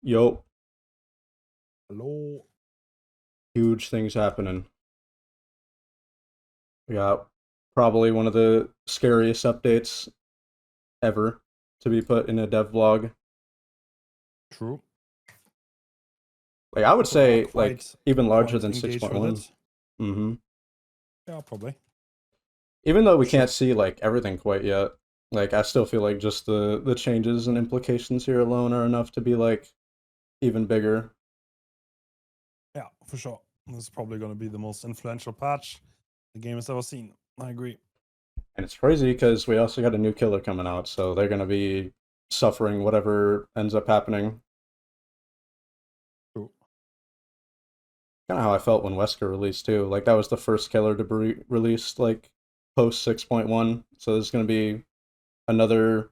Yo, Hello. huge things happening. We got probably one of the scariest updates ever to be put in a dev vlog. True. Like I would People are say like even larger quite than engaged with 6.1. it. Mm-hmm. Yeah, probably. Even though we can't Sure. see like everything quite yet, like I still feel like just the changes and implications here alone are enough to be like even bigger. Yeah, for sure. This is probably going to be the most influential patch the game has ever seen. I agree. And it's crazy because we also got a new killer coming out, so they're gonna be suffering whatever ends up happening. True. Kind of how I felt when Wesker released too. Like that was the first killer to be released like post 6.1. So there's going to be another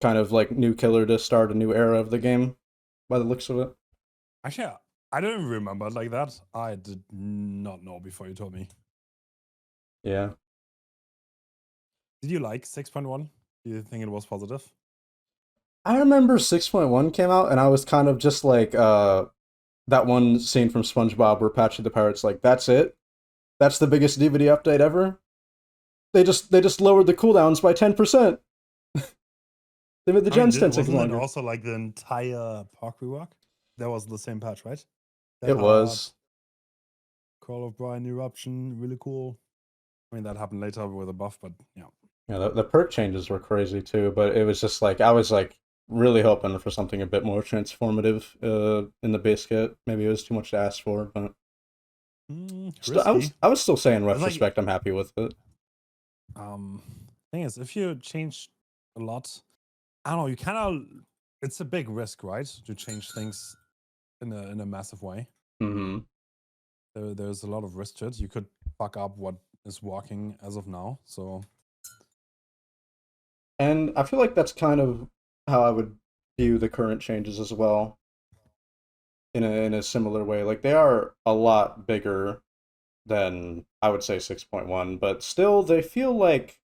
kind of like new killer to start a new era of the game by the looks of it. Actually, I don't even remember it like that. I did not know before you told me. Yeah. Did you like 6.1? Do you think it was positive? I remember 6.1 came out and I was kind of just like that one scene from SpongeBob where Patchy the Pirate's like, that's it? That's the biggest DVD update ever? They just lowered the cooldowns by 10%. They made the I mean, gens 10 seconds wasn't it longer. also like the entire perk rework? That was the same patch, right? That It hard, was. Call of Brian eruption, really cool. I mean, that happened later with a buff, but yeah. Yeah, the perk changes were crazy too, but it was just like I was like really hoping for something a bit more transformative in the base kit. Maybe it was too much to ask for, but still, I was Risky. I was still saying in It's like, retrospect I'm happy with it. thing is, if you change a lot, I don't know, you kind of, it's a big risk, right? To change things in a massive way. Hmm. There's a lot of risk to it. You could fuck up what is working as of now. So And I feel like that's kind of how I would view the current changes as well in a similar way. Like they are a lot bigger than I would say 6.1, but still they feel like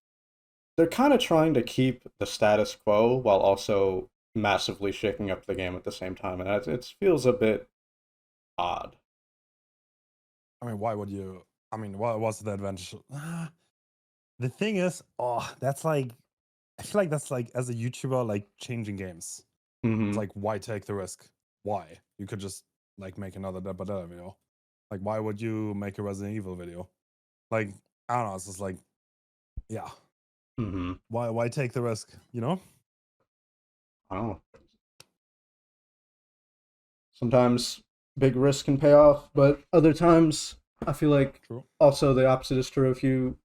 they're kind of trying to keep the status quo while also massively shaking up the game at the same time, and it feels a bit odd. I mean, why would you? I mean, what's the advantage? The thing is, oh, that's like, I feel like that's like, as a YouTuber, like changing games. It's Hmm. like, why take the risk? Why? You could just like make another Dead by Daylight video. Like, why would you make a Resident Evil video? Like, I don't know. It's just like, yeah, Hmm. why take the risk? You know? Oh, sometimes big risk can pay off, but other times I feel like True. also the opposite is true. If you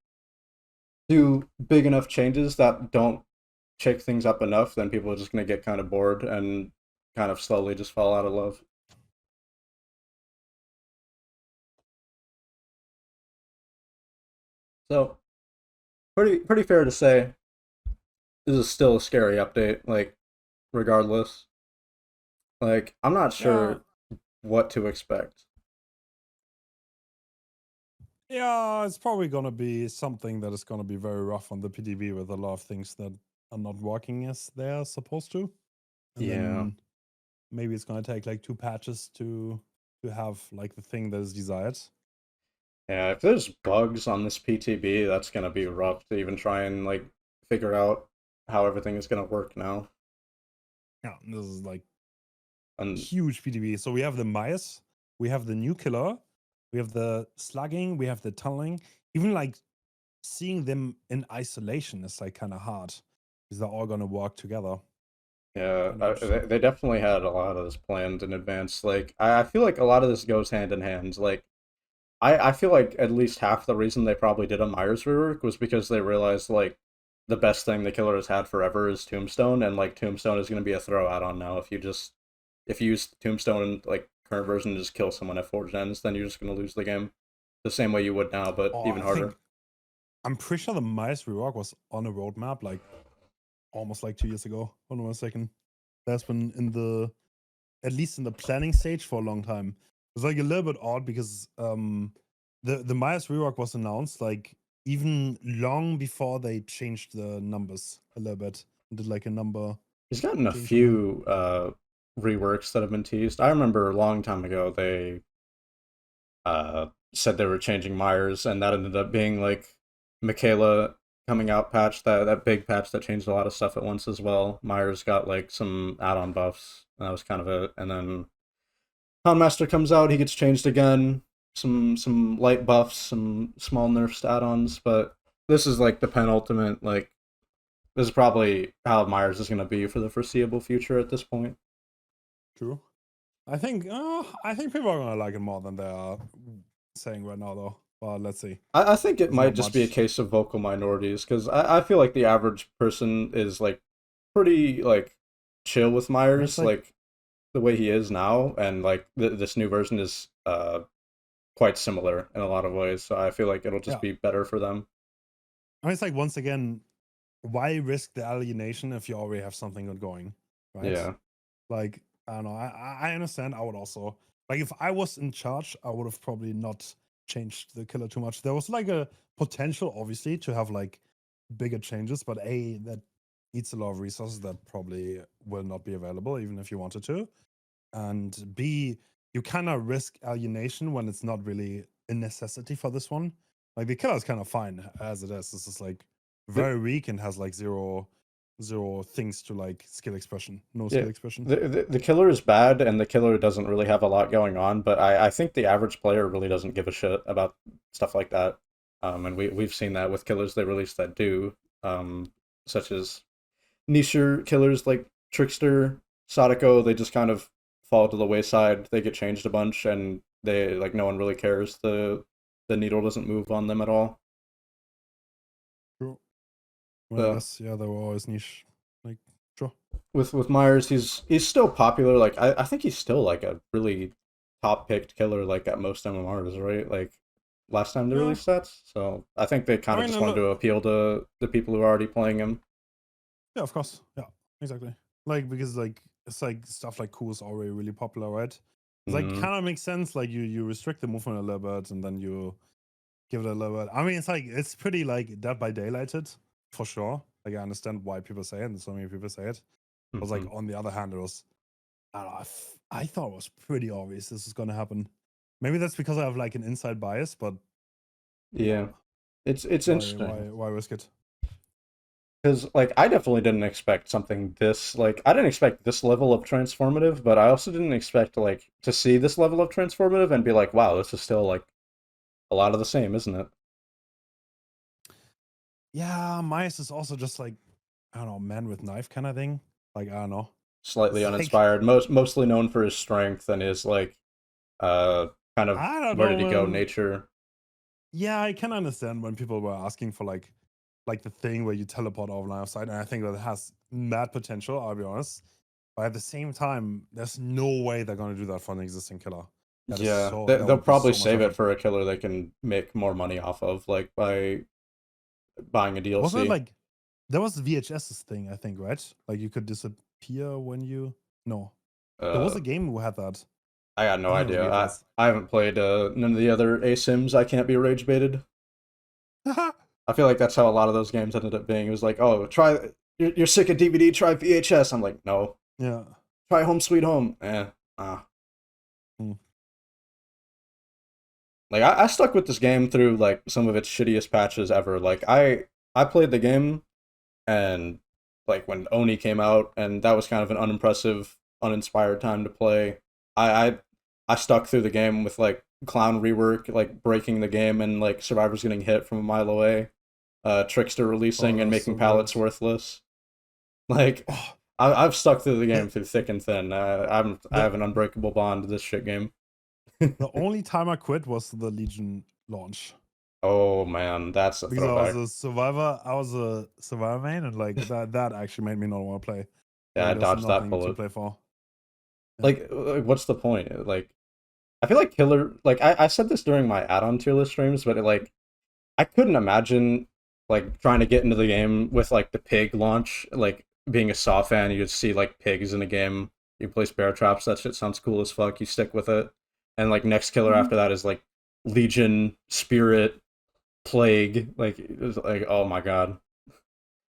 do big enough changes that don't shake things up enough, then people are just going to get kind of bored and kind of slowly just fall out of love. So pretty fair to say this is still a scary update. Like regardless, like I'm not Yeah, sure what to expect. yeah. It's probably gonna be something that is gonna be very rough on the PDB with a lot of things that are not working as they're supposed to, and Yeah. then maybe it's gonna take like 2 patches to have like the thing that is desired. Yeah, if there's bugs on this PTB, that's gonna be rough to even try and like figure out how everything is gonna work now. Yeah, this is like And huge PDB. So we have the mice, we have the new killer, we have the slugging, we have the tunneling. Even like seeing them in isolation is like kind of hard because they're all gonna work together. yeah, Kind of interesting. they definitely had a lot of this planned in advance. Like I feel like a lot of this goes hand in hand. Like I feel like at least half the reason they probably did a Myers rework was because they realized like the best thing the killer has had forever is Tombstone, and like Tombstone is gonna be a throw add-on now. If you use Tombstone in like current version to just kill someone at 4 gens, then you're just gonna lose the game the same way you would now, but Oh, even I harder. think I'm pretty sure the mice rework was on a roadmap like almost like 2 years ago. Hold on a second. That's been in the, at least in the planning stage for a long time. It's like a little bit odd because the Myers rework was announced like even long before they changed the numbers a little bit and did like a number He's gotten a change on them. few reworks that have been teased. I remember a long time ago they said they were changing Myers, and that ended up being like Michaela coming out patch, that big patch that changed a lot of stuff at once as well. Myers got like some add-on buffs, and that was kind of it. And then Houndmaster comes out, he gets changed again, some light buffs, some small nerfs to add-ons, but this is like the penultimate, like this is probably how Myers is gonna be for the foreseeable future at this point. True. I think people are gonna like it more than they are saying right now, though. But let's see. I think it There's might not just be a much. case of vocal minorities, because I feel like the average person is like pretty like chill with I mean, it's Myers, like like the way he is now, and like this new version is quite similar in a lot of ways. So I feel like it'll just yeah. be better for them. I mean, it's like once again, why risk the alienation if you already have something good going, right? Yeah. Like I don't know. I understand. I would also like if I was in charge, I would have probably not changed the killer too much. There was like a potential, obviously, to have like bigger changes, but A, that needs a lot of resources that probably will not be available, even if you wanted to. And B, you kind of risk alienation when it's not really a necessity for this one. Like the killer is kind of fine as it is. This is like The, very weak and has like zero things to like skill expression, no yeah. skill expression. The killer is bad, and the killer doesn't really have a lot going on. But I think the average player really doesn't give a shit about stuff like that. And we've seen that with killers they release that do, such as nicher killers like Trickster, Sadako. They just kind of fall to the wayside. They get changed a bunch, and they like no one really cares. The needle doesn't move on them at all. True. Well, I So guess yeah, they were always niche. Like sure. with Myers, he's still popular. Like I think he's still like a really top picked killer like at most MMRs, right? Like last time they Yeah. released stats. So I think they kind I of mean, just wanted to appeal to the people who are already playing him. yeah, of course. Yeah, exactly. Like because like it's like stuff like cool is already really popular, right? It's like Mm, kind of makes sense. Like you restrict the movement a little bit, and then you give it a little bit. I mean, it's like it's pretty like Dead by Daylighted for sure. Like I understand why people say it, and so many people say it. But like hmm. on the other hand, it was I don't know. I thought it was pretty obvious this was gonna happen. Maybe that's because I have like an inside bias, but yeah, Yeah, it's interesting. why risk it? Because like I definitely didn't expect something this like I didn't expect this level of transformative, but I also didn't expect like to see this level of transformative and be like, wow, this is still like a lot of the same, isn't it? Yeah, Myers is also just like I don't know, man with knife kind of thing. Like I don't know. Slightly It's like uninspired, mostly known for his strength and his like uh kind of I don't ready know, to go man. nature. Yeah, I can understand when people were asking for like the thing where you teleport over line of sight, and I think that it has mad potential. I'll be honest, but at the same time, there's no way they're gonna do that for an existing killer. Yeah, That they'll would be probably so much save it effort. for a killer they can make more money off of, like by buying a Wasn't it DLC. like there was VHS's thing? I think right. Like you could disappear when you no. There was Uh, a game who had that. I got I no think it was idea. VHS. I haven't played none of the other ASIMs. I can't be rage baited. I feel like that's how a lot of those games ended up being. It was like, oh, try you're sick of DBD, try VHS. I'm like, no, Yeah. try Home Sweet Home. Ah. Hmm. Like I stuck with this game through like some of its shittiest patches ever. Like I played the game and like when Oni came out and that was kind of an unimpressive, uninspired time to play. I I, I stuck through the game with like clown rework, like breaking the game and like survivors getting hit from a mile away. Trickster Oh, releasing that and was making so good. pallets worthless. Like Oh, I've stuck through the the game through thick and thin. I the have an unbreakable bond to this shit game. the only time I quit was the Legion launch. Oh man, that's a Because I was throwback. a survivor. I was a survivor main, and like that actually made me not want to play. Yeah, Like I there's dodged that nothing to bullet. play for. Yeah. Like, what's the point? Like, I feel like killer. Like, I said this during my add-on tier list streams, but like, I couldn't imagine like trying to get into the game with like the pig launch. Like, being a Saw fan, you'd see like pigs in a game. You place bear traps. That shit sounds cool as fuck. You stick with it, and like next killer Mhm. after that is like Legion, Spirit, Plague. Like, it was like, oh my god.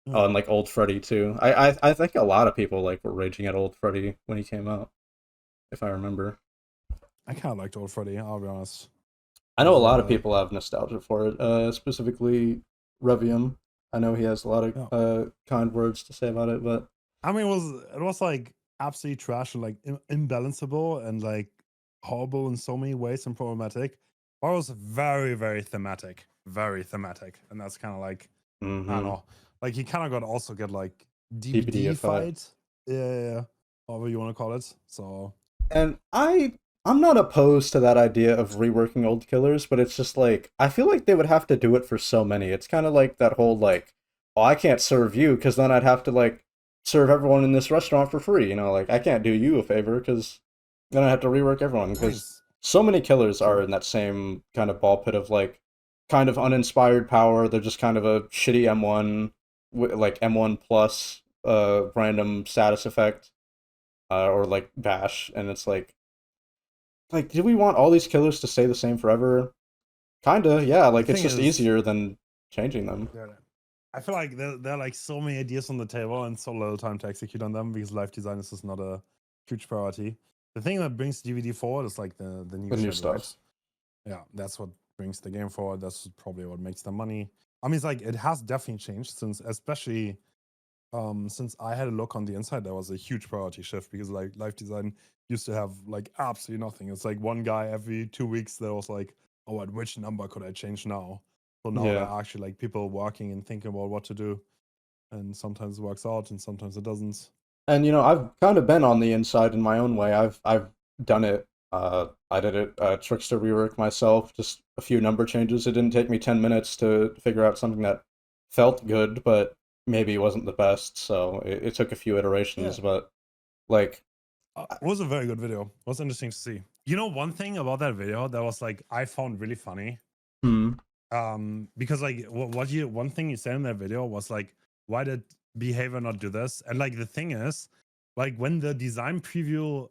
Yeah. Oh, and like Old Freddy too. I think a lot of people like were raging at Old Freddy when he came out. if I remember. I kind of liked Old Freddy, I'll be honest. I It know a was, lot of people have nostalgia for it, specifically Revium. I know he has a lot of yeah. kind words to say about it, but I mean, it was like absolutely trash and like imbalanceable and like horrible in so many ways and problematic. But it was very thematic, and that's kind of like I don't mm-hmm. know. Like he kind of also get like DBD DBD effect. fight, yeah, however you want to call it. So And I'm not opposed to that idea of reworking old killers, but it's just like I feel like they would have to do it for so many. It's kind of like that whole like, oh, I can't serve you because then I'd have to like serve everyone in this restaurant for free. You know, like I can't do you a favor because then I have to rework everyone because nice, so many killers are true. in that same kind of ball pit of like kind of uninspired power. They're just kind of a shitty M1 like M1 plus random status effect or like bash, and it's like, do we want all these killers to stay the same forever? Kinda, yeah. The Like, it's thing just is, easier than changing them. yeah, I feel like there are like so many ideas on the table and so little time to execute on them because life design is just not a huge priority. The thing that brings DVD forward is like the new The new shit, right? stuff. Yeah, that's what brings the game forward. That's probably what makes the money. I mean, it's like it has definitely changed since, especially since I had a look on the inside, there was a huge priority shift because like life design used to have like absolutely nothing. It's like one guy every 2 weeks that was like, oh, at which number could I change now? So now there Yeah. are actually like people working and thinking about what to do, and sometimes it works out and sometimes it doesn't. And I've kind of been on the inside in my own way. I've done it. I did it Trickster rework myself, just a few number changes. It didn't take me 10 minutes to figure out something that felt good, but maybe wasn't the best. So it took a few Yeah, iterations, but like, it was a very good video. It was interesting to see. You know, one thing about that video that was like I found really funny, hmm, because like what you one thing you said in that video was like, why did behavior not do this? And like the thing is, like when the design preview,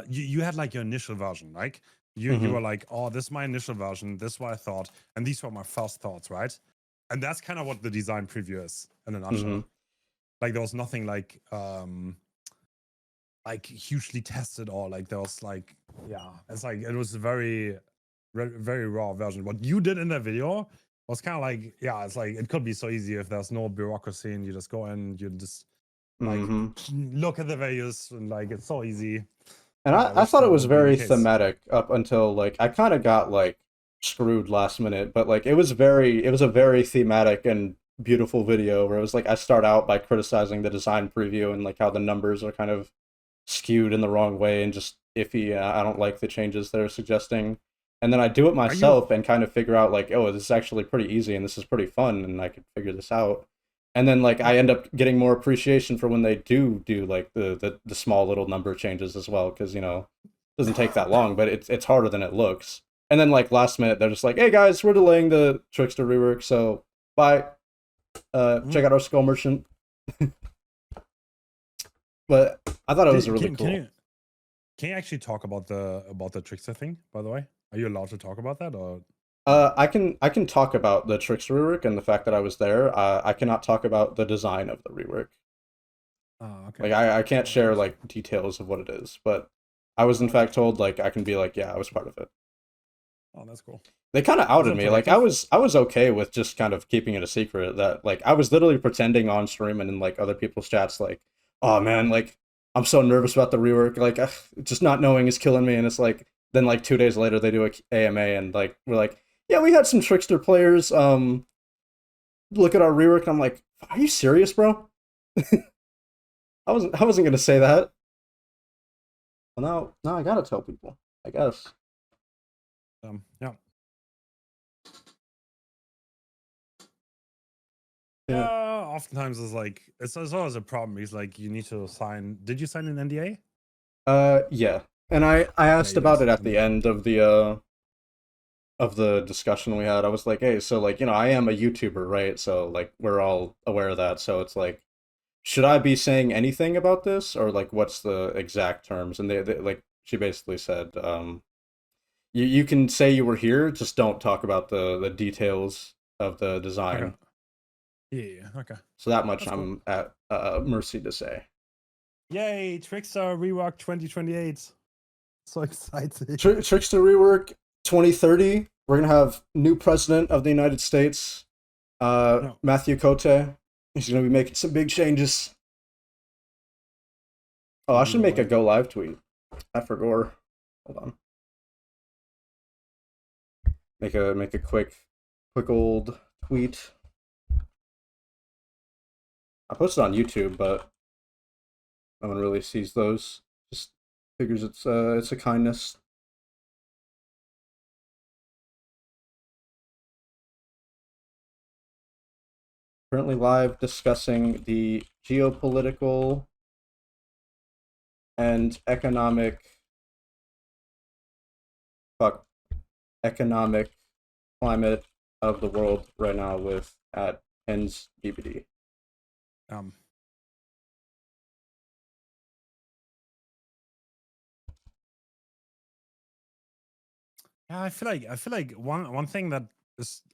you had like your initial version, like you hmm, were like, oh, this is my initial version, this is what I thought, and these were my first thoughts, right? And that's kind of what the design preview is in a hmm. nutshell. Like there was nothing like hugely tested, or like there was like, yeah, it's like it was a very raw version. What you did in that video was kind of like, yeah, it's like it could be so easy if there's no bureaucracy and you just go in, you just like Hmm. look at the values and like it's so easy. And I I wish thought it that was would be the very case. thematic up until like I kind of got like screwed last minute, but like it was a very thematic and beautiful video where it was like I start out by criticizing the design preview and like how the numbers are kind of skewed in the wrong way and just iffy. I don't like the changes they're suggesting. And then I do it Are you myself and kind of figure out like, oh, this is actually pretty easy and this is pretty fun and I could figure this out. And then like I end up getting more appreciation for when they do like the small little number changes as well because it doesn't take that long, but it's harder than it looks. And then like last minute they're just like, hey guys, we're delaying the Trickster rework, so bye. Check mm, out our skull merchant. But I thought it was really can cool. you actually talk about the trickster thing, by the way? Are you allowed to talk about that or I can talk about the Trickster rework and the fact that I was there. I cannot talk about the design of the rework. oh, okay. Like I can't Oh, share interesting. like details of what it is, but I was in Okay. fact told like I can be like, yeah, I was part of it. Oh, that's cool. They kind of Was outed it me. Like I productive? was I was okay with just kind of keeping it a secret that like I was literally pretending on stream and in like other people's chats like, oh man, like I'm so nervous about the rework. Like just not knowing is killing me. And it's like then like 2 days later they do a AMA and like we're like, yeah, we had some Trickster players. Look at our rework. And I'm like, are you serious, bro? I wasn't gonna say that. Well, now I gotta tell people. I guess. Yeah. Yeah. Oftentimes it's like it's always a problem because like you need to sign. Did you sign an NDA? Yeah. And I Yeah, asked you did. about it at the end of the discussion we had. I was like, hey, so like, I am a YouTuber, right? So like we're all aware of that. So it's like, should I be saying anything about this or like what's the exact terms? And they like she basically said, you can say you were here, just don't talk about the details of the Okay. design. Yeah. Okay. So that much That's cool. I'm at mercy to say. Yay, Trickster rework 2028. So excited. Trickster rework 2030. We're gonna have new president of the United States, No. Matthew Cote. He's gonna be making some big changes. Oh, I should make a go live tweet. I forgot. Hold on. Make a quick old tweet. I posted on YouTube, but no one really sees those. Just figures it's a kindness. Currently live discussing the geopolitical and economic climate of the world right now with at Hens DBD. Yeah, I feel like one thing that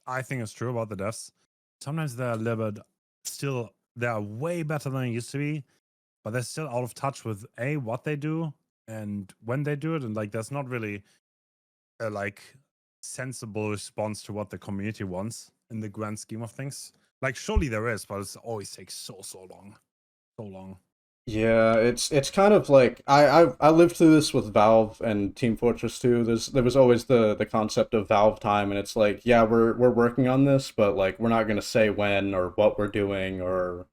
I think is true about the devs. Sometimes they're a little bit still they're way better than it used to be, but they're still out of touch with what they do and when they do it, and like there's not really a like sensible response to what the community wants in the grand scheme of things. Like surely there is, but it always takes so long, so long. Yeah, it's kind of like I lived through this with Valve and Team Fortress 2. There was always the concept of Valve time, and it's like, yeah, we're working on this, but like we're not gonna say when or what we're doing or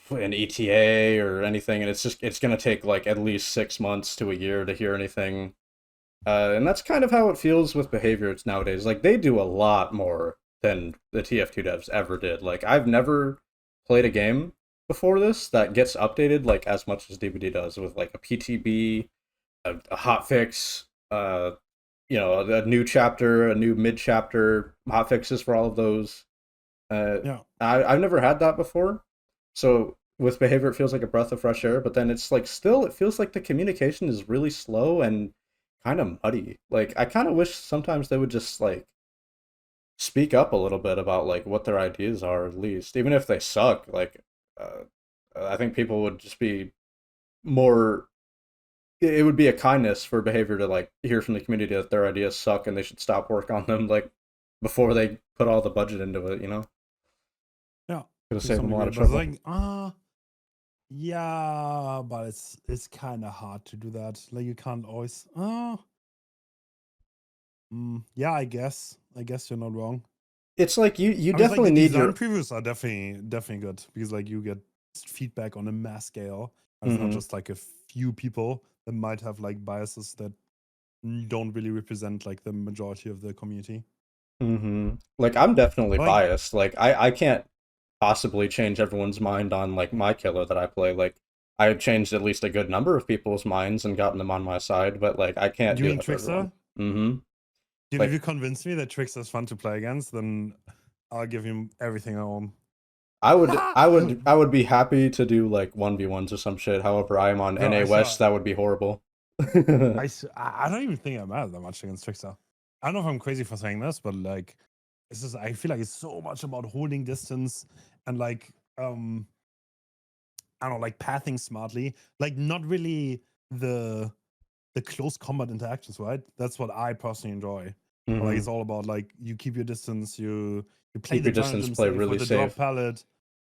an ETA or anything, and it's gonna take like at least 6 months to a year to hear anything. And that's kind of how it feels with behavior nowadays. Like they do a lot more than the TF2 devs ever did. Like I've never played a game before this that gets updated like as much as DBD does with like a PTB, a hot fix, a new chapter, a new mid chapter, hot fixes for all of those. Yeah, I've never had that before, so with behavior it feels like a breath of fresh air. But then it's like still it feels like the communication is really slow and kind of muddy. Like I kind of wish sometimes they would just like speak up a little bit about like what their ideas are at least, even if they suck. Like uh, I think people would just be more. It would be a kindness for behavior to like hear from the community that their ideas suck and they should stop work on them like before they put all the budget into it. yeah. Could have saved them a lot of But it's trouble. like, yeah, but it's kind of hard to do that. Like you can't always. Yeah, I guess you're not wrong. It's like you I mean, it's like definitely the need design your. previews are definitely good because like you get feedback on a mass scale. And it's not Mm-hmm. just like a few people that might have like biases that don't really represent like the majority of the community. Mm-hmm. Like I'm definitely Like biased. Like I can't possibly change everyone's mind on like my killer that I play. Like I changed at least a good number of people's minds and gotten them on my side, but like I can't you do mean that for everyone. Trickster? Mm-hmm. Dude, if Like you convince me that Trickster is fun to play against, then I'll give him everything I own. I would be happy to do like 1v1s or some shit. However, I am on Bro, NA West, that would be horrible. I don't even think I'm mad that much against Trickster. I don't know if I'm crazy for saying this, but like, it's just I feel like it's so much about holding distance and like I don't know, like pathing smartly, like not really the close combat interactions, right? That's what I personally enjoy. Like Mm-hmm. it's all about like you keep your distance, you play Keep the your distance, dungeon play safe really with the drop safe. palette.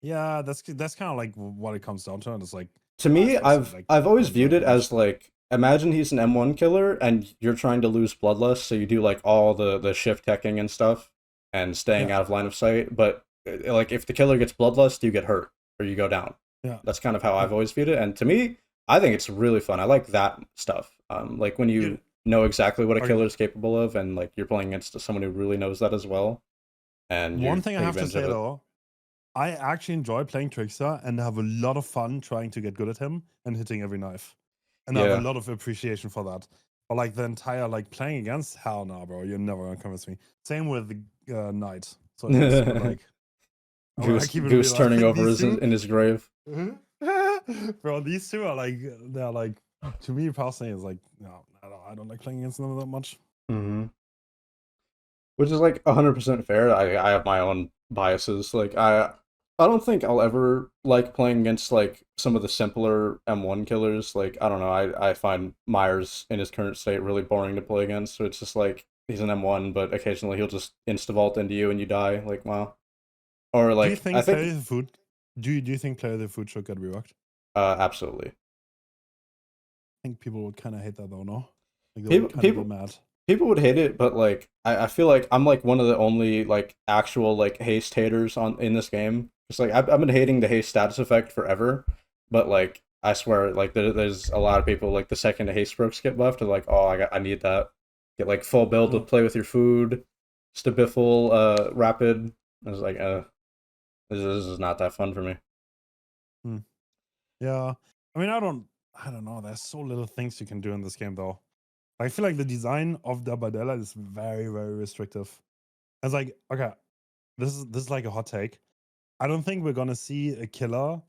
Yeah, that's kind of like what it comes down to. And it's like To I me, personally I've like I've always don't enjoy viewed it it that much. as like imagine he's an M1 killer and you're trying to lose bloodlust, so you do like all the shift teching and stuff and staying Yeah, out of line of sight. But like if the killer gets bloodlust, you get hurt or you go down. yeah, That's kind of how yeah. I've always viewed it. And to me, I think it's really fun. I like that stuff. Like when you Dude, know exactly what a okay. killer is capable of, and like you're playing against someone who really knows that as well, and One you thing I take have to advantage of say it. though, I actually enjoy playing Trickster and have a lot of fun trying to get good at him and hitting every knife. And I have a Yeah. lot of appreciation for that. But like the entire like playing against, hell no, bro, you're never gonna convince me. Same with the Knight. Sorry, Goose, but like I keep it Goose real. turning Like over these two, in his grave. bro, these two are like they're like to me personally is like no, I don't like playing against them that much. Hmm. Which is like 100% fair. I have my own biases. Like I don't think I'll ever like playing against like some of the simpler M1 killers. Like I don't know, I find Myers in his current state really boring to play against. So it's just like he's an M1, but occasionally he'll just insta vault into you and you die. Like wow. Or Do you like I think think Player the Food? Do you think Player the Food should get reworked? absolutely. I think people would kind of hate that though, no? Like they would People kind of be people mad. people would hate it, but like I feel like I'm like one of the only like actual like haste haters on in this game. It's like I've been hating the haste status effect forever, but like I swear like there's a lot of people like the second the haste perks get buffed, they're like, oh I need that. Get like full build to No. play with your food, stabiffle, rapid. I was like, this is not that fun for me. Hmm. Yeah. I mean, I don't know. There's so little things you can do in this game, though. I feel like the design of the Bardella is very, very restrictive. It's like, okay, this is like a hot take. I don't think we're gonna see a killer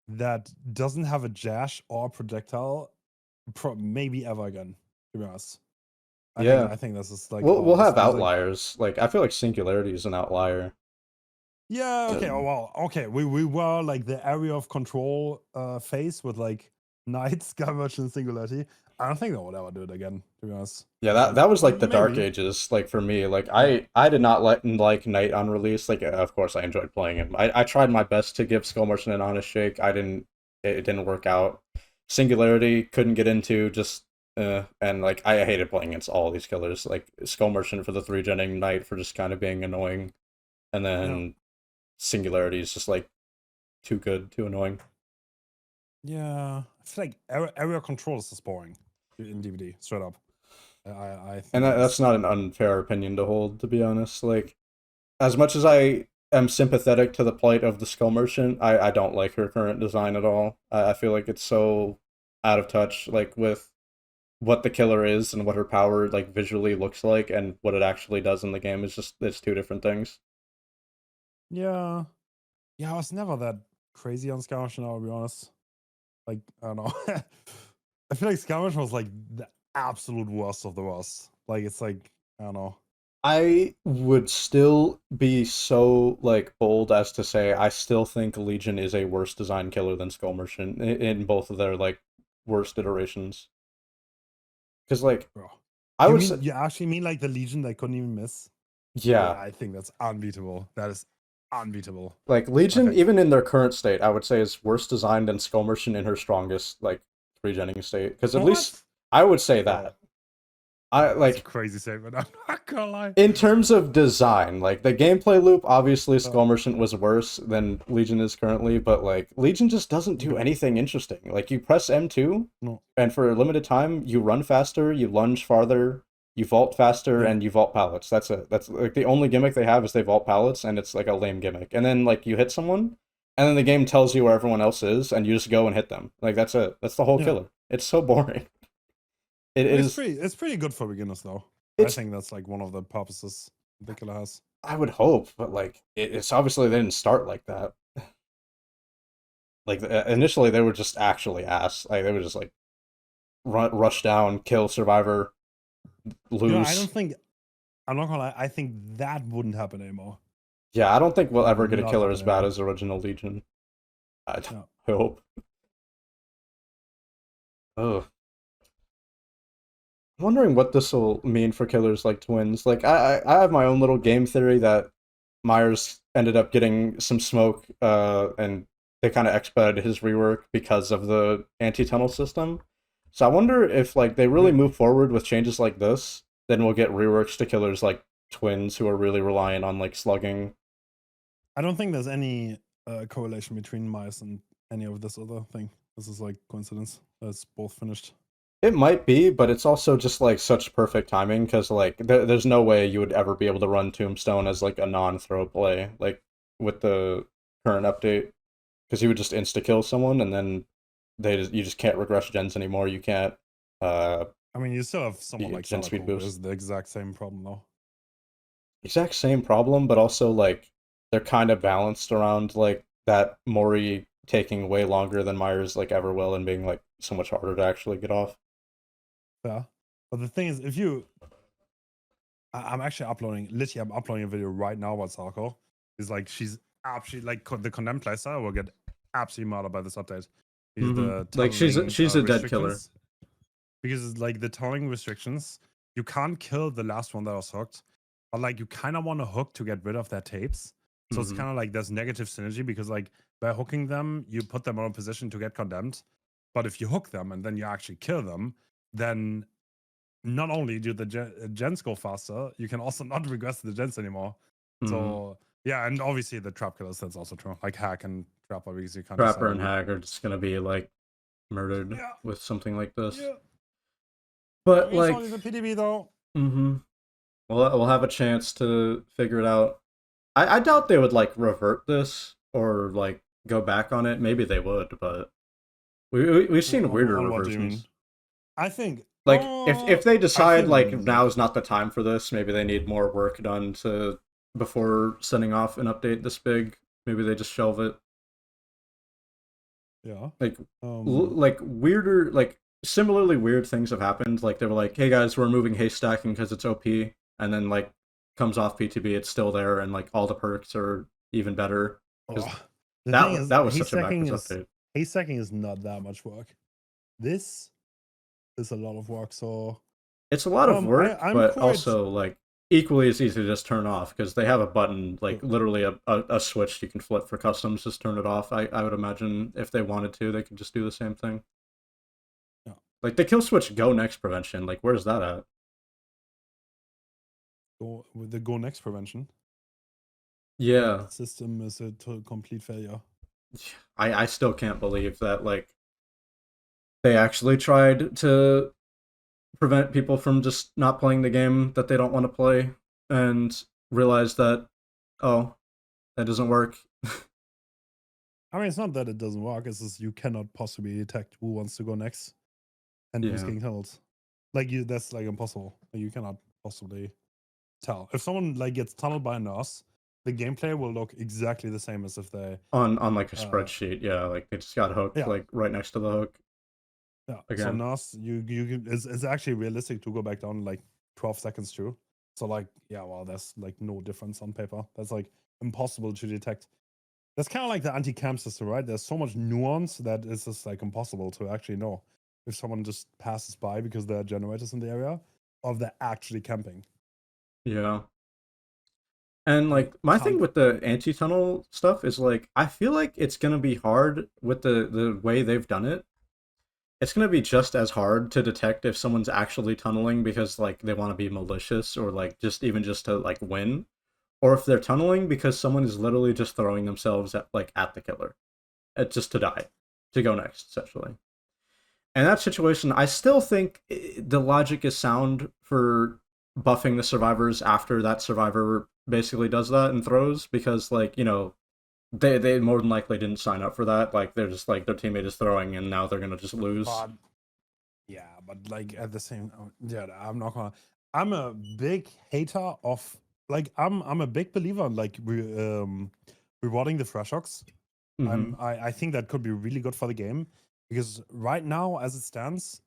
that doesn't have a jash or a projectile, maybe ever again. To be honest, Yeah, I think this is like, we'll oh, have this is like, outliers. Like I feel like Singularity is an outlier. yeah, Uh, okay, oh well, okay. We were like the area of control phase with like Knights, Garbage, and Singularity. I don't think they would ever do it again, to be honest. Yeah, It's that like that was like the Dark maybe. Ages. Like for me, like Yeah. I did not like Knight on release. Like of course I enjoyed playing him. I tried my best to give Skull Merchant an honest shake. I didn't. It didn't work out. Singularity couldn't get into just. And like I hated playing against all these killers. Like Skull Merchant for the 3-genning Knight for just kind of being annoying, and Yeah. then Singularity is just like too good, too annoying. Yeah. I feel like area control is just boring in DBD, straight up. I And think that's that's not an unfair opinion to hold, to be honest. Like as much as I am sympathetic to the plight of the Skull Merchant, I don't like her current design at all. I feel like it's so out of touch, like with what the killer is and what her power like visually looks like and what it actually does in the game is just it's two different things. yeah. Yeah, I was never that crazy on Skirmish, I'll be honest. Like, I don't know. I feel like Skirmish was like the absolute worst of the worst. Like, it's like, I don't know. I would still be so like bold as to say I still think Legion is a worse design killer than Skull Merchant in both of their like worst iterations. Because like Bro. I would say, You actually mean like the Legion that couldn't even miss? yeah, I think that's unbeatable. That is unbeatable. like Legion, Okay. even in their current state, I would say is worse designed than Skull Merchant in her strongest like 3-genning state. Because at least What? I would say Bro, that. I that's a like crazy statement. I'm not gonna lie. in terms of design, like the gameplay loop, obviously Uh, Skull Merchant was worse than Legion is currently, but like Legion just doesn't do but anything interesting. Like you press M2, no. and for a limited time, you run faster, you lunge farther, you vault faster, Yeah. and you vault pallets. That's it. That's like the only gimmick they have is they vault pallets, and it's like a lame gimmick. And then like you hit someone, and then the game tells you where everyone else is, and you just go and hit them. Like that's it. That's the whole Yeah. killer. It's so boring. It I mean, is. it's pretty good for beginners though. I It's think that's like one of the purposes the killer has. I would hope, but like it's obviously they didn't start like that. Like initially, they were just actually ass. Like they were just like rush down, kill survivor, You know, I don't lose. think I'm not gonna lie, I think that wouldn't happen anymore. Yeah, I don't think we'll That ever would get a not killer as happen bad anymore. as original Legion. I Yeah. hope. Oh, I'm wondering what this will mean for killers like twins. Like I have my own little game theory that Myers ended up getting some smoke, and they kind of expedited his rework because of the anti-tunnel system. So I wonder if like they really Okay. move forward with changes like this, then we'll get reworks to killers like twins who are really reliant on like slugging. I don't think there's any correlation between mice and any of this other thing. This is like coincidence. That's both finished. It might be, but it's also just like such perfect timing because like there's no way you would ever be able to run Tombstone as like a non-throw play like with the current update because you would just insta kill someone and then you just can't regress gens anymore. You can't uh I mean, you still have someone like gen speed Sadako who boost. is the exact same problem though. Exact same problem, but also like they're kind of balanced around like that Mori taking way longer than Myers like ever will and being like so much harder to actually get off. Yeah. But the thing is, if you I'm actually uploading literally I'm uploading a video right now about Sadako. It's like she's absolutely like the condemned playstyle will get absolutely murdered by this update. Because the Like tunneling, she's a dead killer. restrictions. Because like the tunneling restrictions, you can't kill the last one that was hooked, but like you kind of want to hook to get rid of their tapes. So it's kind of like there's negative synergy because like by hooking them, you put them in a position to get condemned. But if you hook them and then you actually kill them, then not only do the gens go faster, you can also not regress the gens anymore. So yeah, and obviously the trap killers, that's also true. Like hack and trapper, because you can't Trapper and hack are just gonna be like murdered with something like this. Yeah. But I mean, like, it's only the PDB though. We'll have a chance to figure it out. I doubt they would like revert this or like go back on it. Maybe they would, but we've seen weirder reversions. I think like if they decide like think... now is not the time for this, maybe they need more work done to before sending off an update this big. Maybe they just shelve it. Yeah. Like like weirder, like similarly weird things have happened. Like they were like, "Hey guys, we're removing haste stacking because it's OP," and then like comes off PTB, it's still there, and like all the perks are even better. That was such a backwards update. Haste stacking is not that much work. This is a lot of work. So it's a lot of work, but also like equally as easy to just turn off because they have a button, like literally a switch you can flip for customs. Just turn it off. I would imagine if they wanted to, they could just do the same thing. Yeah. Like the kill switch go next prevention. Like where's that at? The go next prevention. Yeah. The system is a complete failure. I still can't believe that like they actually tried to prevent people from just not playing the game that they don't want to play and realize that, oh, that doesn't work. I mean, it's not that it doesn't work, it's just you cannot possibly detect who wants to go next and who's getting tunneled. Like that's like impossible. You cannot possibly tell. If someone like gets tunneled by a nurse, the gameplay will look exactly the same as if they on like a spreadsheet. Like they just got hooked like right next to the hook. Yeah. Again. So nurse, it's actually realistic to go back down like 12 seconds too. So like, yeah, well, there's like no difference on paper. That's like impossible to detect. That's kind of like the anti-camp system, right? There's so much nuance that it's just like impossible to actually know if someone just passes by because there are generators in the area or if they're actually camping. Yeah. And like my thing with the anti-tunnel stuff is like I feel like it's gonna be hard with the way they've done it. It's gonna be just as hard to detect if someone's actually tunneling because like they want to be malicious or like just to like win, or if they're tunneling because someone is literally just throwing themselves at the killer, just to die, to go next essentially. In that situation, I still think the logic is sound for buffing the survivors after that survivor basically does that and throws because like they more than likely didn't sign up for that. Like they're just like their teammate is throwing and now they're gonna just lose. But like at the same, I'm not gonna. I'm a big hater of like I'm a big believer in like rewarding the fresh hooks. I think that could be really good for the game because right now as it stands,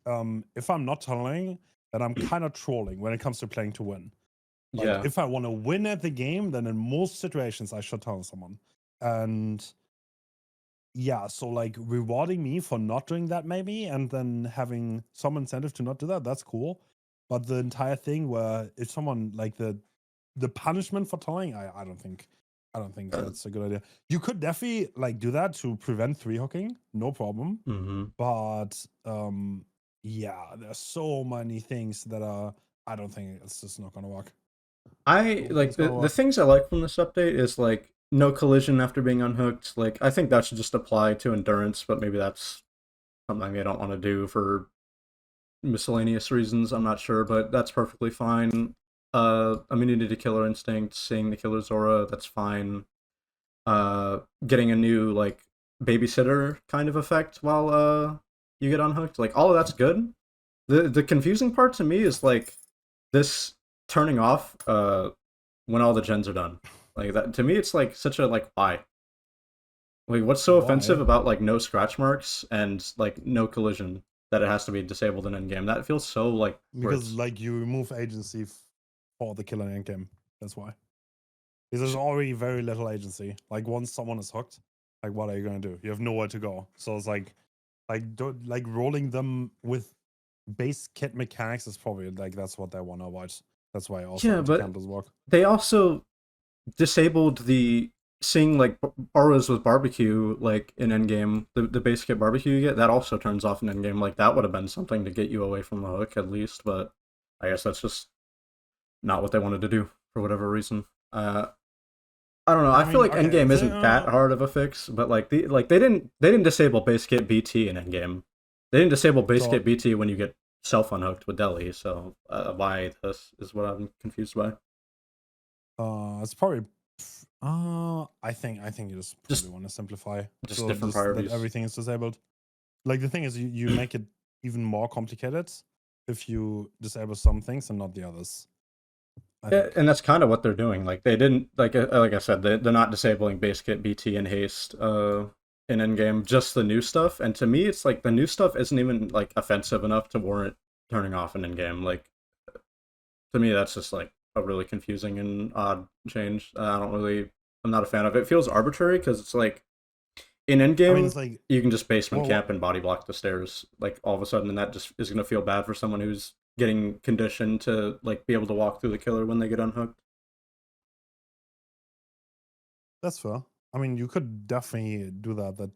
if I'm not tunneling, then I'm kind of trolling when it comes to playing to win. Like if I want to win at the game, then in most situations I should tunnel someone. And yeah, so like rewarding me for not doing that maybe and then having some incentive to not do that, that's cool. But the entire thing where if someone like the punishment for tunneling, I don't think that's a good idea. You could definitely like do that to prevent 3-hooking, no problem. But yeah, there's so many things that are I don't think it's just not gonna work. I like the things I like from this update is like no collision after being unhooked. Like I think that should just apply to endurance, but maybe that's something they don't want to do for miscellaneous reasons. I'm not sure, but that's perfectly fine. Immunity to killer instinct, seeing the killer's aura, that's fine. Getting a new like babysitter kind of effect while you get unhooked, like all of that's good. The confusing part to me is like this turning off when all the gens are done. Like that to me it's like such a like why? Like what's so offensive about like no scratch marks and like no collision that it has to be disabled in endgame? That feels so like because like you remove agency for the killer in endgame. That's why. Because there's already very little agency. Like once someone is hooked, like what are you gonna do? You have nowhere to go. So it's like rolling them with base kit mechanics is probably like that's what they want to avoid. That's why also Yeah, but anti-camp does work. they also disabled the seeing like borrows with barbecue like in endgame. The base kit barbecue you get that also turns off in endgame. Like that would have been something to get you away from the hook at least. But I guess that's just not what they wanted to do for whatever reason. I don't know. I I feel mean, like okay, endgame isn't that hard of a fix, but like they didn't disable base kit BT in endgame. They didn't disable base so kit BT when you get self unhooked with Delhi. So why this is what I'm confused by. it's probably I think you just Just probably want to simplify just so different just that priorities. everything is disabled. Like the thing is you make it even more complicated if you disable some things and not the others. I Yeah, think. and that's kind of what they're doing. Like they didn't like I said they're not disabling base kit BT and haste in endgame, just the new stuff. And to me, it's like the new stuff isn't even like offensive enough to warrant turning off in endgame. Like to me, that's just like a really confusing and odd change. I'm not a fan of it. It feels arbitrary because it's like in I mean, endgame it's like you can just basement well, camp and body block the stairs like all of a sudden, and that just is gonna feel bad for someone who's getting conditioned to like be able to walk through the killer when they get unhooked. that's fair. I mean, you could definitely do that.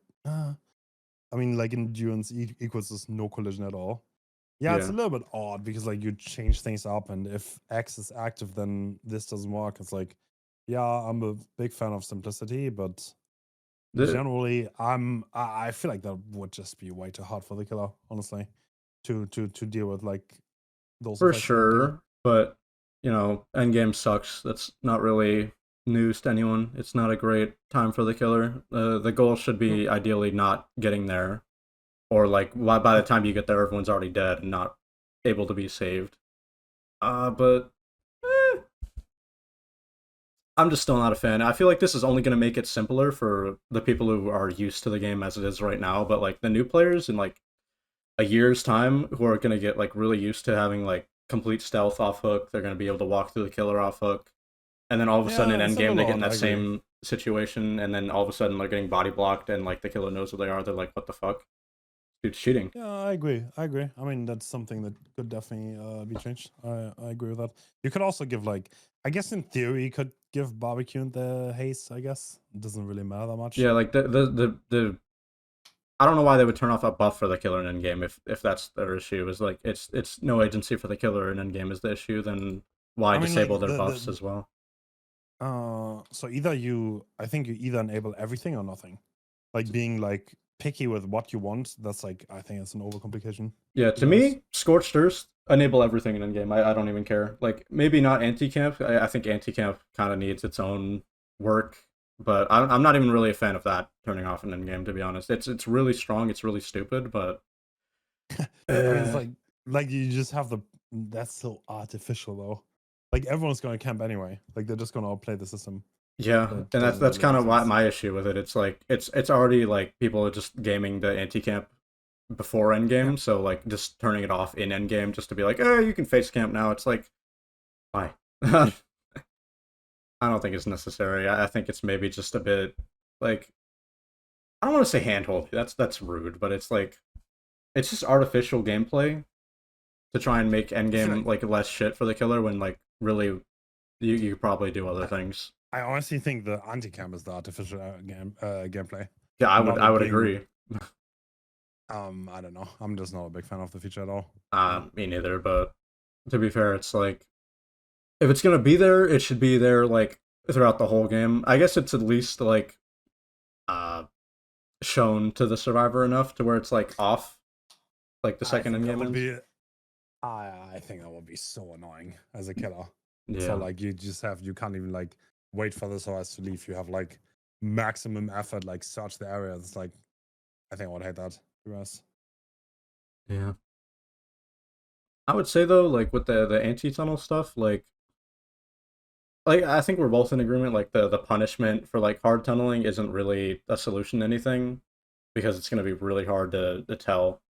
I mean, like endurance equals this no collision at all. Yeah, it's a Yeah. little bit odd because like you change things up, and if X is active, then this doesn't work. It's like, yeah, I'm a big fan of simplicity, but The, generally, I feel like that would just be way too hard for the killer, honestly, to deal with like those for effects in endgame. sure, but you know, endgame sucks. That's not really news to anyone. It's not a great time for the killer. The goal should No, be ideally not getting there, or like by the time you get there, everyone's already dead and not able to be saved. But eh, I'm just still not a fan. I feel like this is only going to make it simpler for the people who are used to the game as it is right now. But like the new players in like a year's time who are going to get like really used to having like complete stealth off hook, they're going to be able to walk through the killer off hook, and then all of a sudden yeah, in it's a endgame they little get in odd. that I agree. same situation, and then all of a sudden they're getting body blocked, and like the killer knows where they are. They're like, what the fuck? Dude's cheating. Yeah, I agree. I agree. I mean, that's something that could definitely be changed. I agree with that. You could also give like, I guess in theory, you could give barbecue and the haze. I guess it doesn't really matter that much. Yeah, like the I don't know why they would turn off a buff for the killer in endgame if that's their issue. Is like it's no agency for the killer in endgame is the issue. Then why I mean, like disable their buffs as well? so either I think you either enable everything or nothing. Like being like picky with what you want. That's like, I think it's an overcomplication. Yeah, To to be honest. me, Scorched Earth enable everything in endgame. I don't even care. Like maybe not anti camp. I think anti camp kind of needs its own work, but I'm not even really a fan of that turning off in endgame. To be honest, it's really strong. It's really stupid, but I mean, it's uh, like you just have that's so artificial though. Like everyone's going to camp anyway. Like they're just going to play the system. yeah, That and doesn't that's really kind make of why sense. my issue with it. It's like it's already like people are just gaming the anti camp before Yeah. endgame, so like just turning it off in endgame just to be like, oh, you can face camp now. It's like why? I don't think it's necessary. I think it's maybe just a bit like I don't want to say handhold. That's rude, but it's like it's just artificial gameplay to try and make I feel endgame like like less shit for the killer when like really you could probably do other I, things. I honestly think the anti-cam is the artificial gameplay, Yeah, not I it would being. agree. I don't know. I'm just not a big fan of the feature at all. Me neither, but to be fair, it's like if it's gonna be there, it should be there like throughout the whole game. I guess it's at least like uh shown to the survivor enough to where it's like off like the I second think end that game would ends. be. I think that would be so annoying as a killer. So Yeah. like you can't even like wait for the SOS to leave. You have like maximum effort, like search the area. It's like I think I would hate that. Yes. Yeah. I would say though, like with the anti tunnel stuff, like I think we're both in agreement. Like the punishment for like hard tunneling isn't really a solution to anything because it's gonna be really hard to tell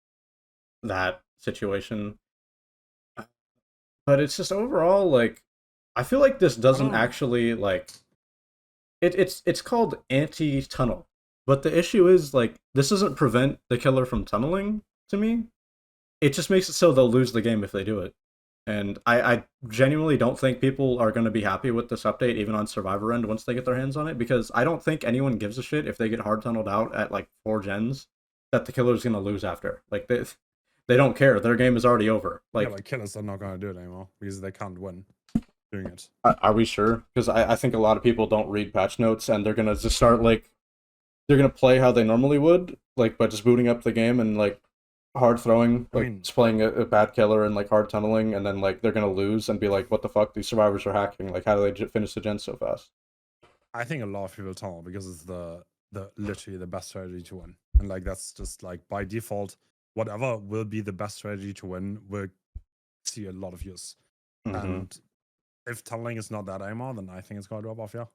that situation. But it's just overall like I feel like this I don't doesn't know. actually like it's called anti-tunnel, but the issue is like this doesn't prevent the killer from tunneling to me. It just makes it so they'll lose the game if they do it. And I genuinely don't think people are going to be happy with this update, even on Survivor End, once they get their hands on it, because I don't think anyone gives a shit if they get hard tunneled out at like 4 gens that the killer's going to lose after. Like they don't care. Their game is already over. Like, yeah, like killers are not gonna do it anymore because they can't win doing it. are we sure? Because I think a lot of people don't read patch notes and they're going to just start like they're going to play how they normally would, like by just booting up the game and like hard throwing, I like mean, just playing a bad killer and like hard tunneling, and then like they're gonna lose and be like, "What the fuck? These survivors are hacking! Like, how do they finish the gen so fast?" I think a lot of people tunnel because it's the literally the best strategy to win, and like that's just like by default, whatever will be the best strategy to win will see a lot of use. Mm-hmm. And if tunneling is not that anymore, then I think it's gonna drop off. Yeah.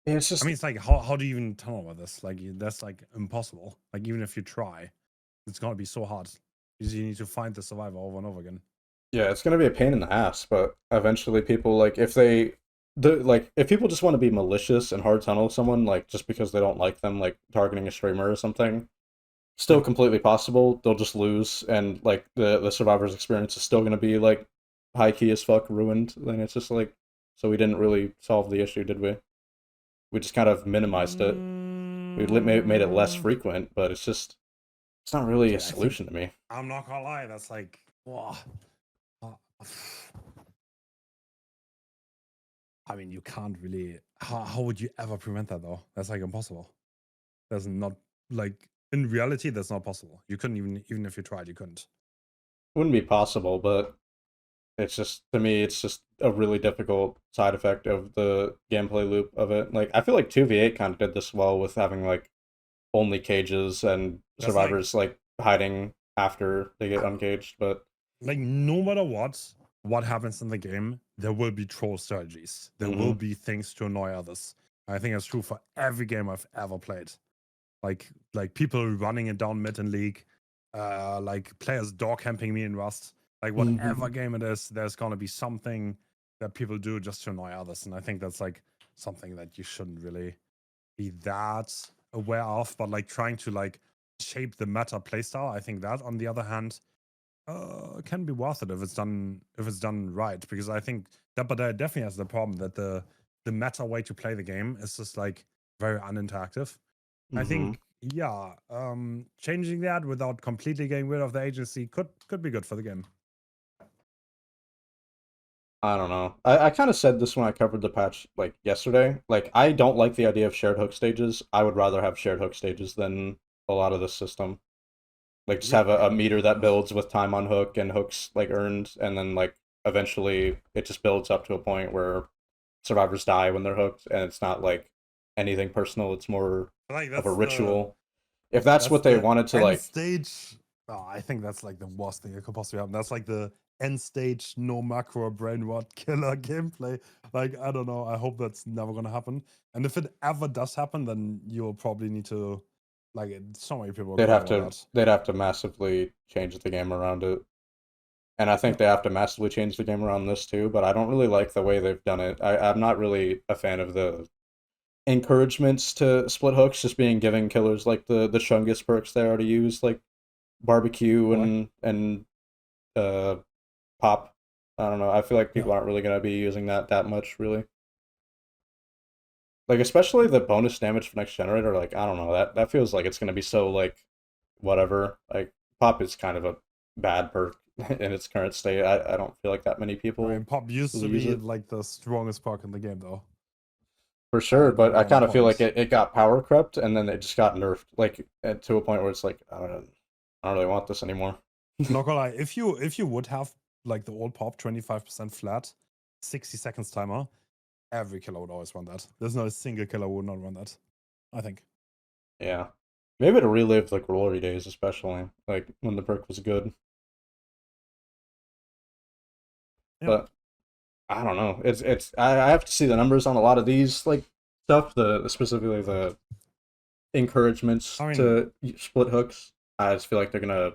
Yeah, it's I just mean, it's like how do you even tunnel with this? Like that's like impossible. Like even if you try, it's gonna be so hard because you need to find the survivor over and over again. yeah, it's gonna be a pain in the ass, but eventually people like if people just want to be malicious and hard tunnel someone like just because they don't like them, like targeting a streamer or something, still Yep. completely possible. They'll just lose, and like the survivor's experience is still gonna be like high key as fuck ruined. Then it's just like, so we didn't really solve the issue, did we? We just kind of minimized it. We made it less Mm, frequent, but it's not really a dude, I think solution to me. I'm not gonna lie. That's like, wow. Uh, I mean, you can't really. How would you ever prevent that though? That's like impossible. That's not like in reality. That's not possible. You couldn't even if you tried, you couldn't. Wouldn't be possible, but it's just to me, it's just a really difficult side effect of the gameplay loop of it. Like I feel like 2v8 kind of did this well with having like only cages and That's like survivors like hiding after they get uncaged, but no matter what happens in the game, there will be troll strategies. There will mm-hmm. be things to annoy others. I think that's true for every game I've ever played. Like people running it down mid in league, like players door camping me in Rust. Like whatever Mm-hmm. game it is, there's gonna be something that people do just to annoy others. And I think that's like something that you shouldn't really be that aware of. But like trying to like shape the meta playstyle, I think that on the other hand can be worth it if it's done right, because I think that but that definitely has the problem that the meta way to play the game is just like very uninteractive. I Mm-hmm. think yeah, changing that without completely getting rid of the agency could be good for the game. I don't know. I kind of said this when I covered the patch like yesterday. Like I don't like the idea of shared hook stages. I would rather have shared hook stages than a lot of this system. Like just Yeah, have a meter that builds with time on hook and hooks like earned, and then like eventually it just builds up to a point where survivors die when they're hooked, and it's not like anything personal. It's more like of a ritual. If that's that's what they the wanted to end like, stage. Oh, I think that's like the worst thing that could possibly happen. That's like the end stage, no macro brain rot killer gameplay. Like, I don't know. I hope that's never gonna happen. And if it ever does happen, then you'll probably need to like so many people are crying about that. they'd have to massively change the game around it. And I think Yeah. they have to massively change the game around this too, but I don't really like the way they've done it. I'm not really a fan of the encouragements to split hooks just being giving killers like the chungus perks they already use, like barbecue Why? and uh pop. I don't know. I feel like Yeah. people aren't really gonna be using that much really. Like especially the bonus damage for next generator, like I don't know, that feels like it's gonna be so like whatever. Like pop is kind of a bad perk in its current state. I don't feel like that many I mean, people pop used to really use be it. like the strongest perk in the game, though. For sure, At but I one kind of feel like point. it got power crept and then it just got nerfed, like to a point where it's like I don't really want this anymore. Not gonna lie, if you would have like the old pop 25% flat, 60 seconds timer, every killer would always run that. There's not a single killer who would not run that. I think. Yeah. Maybe to relive the glory days, especially like when the perk was good. Yeah. But I don't know. It's I have to see the numbers on a lot of these like stuff. Specifically the encouragements I mean, to split hooks. I just feel like they're gonna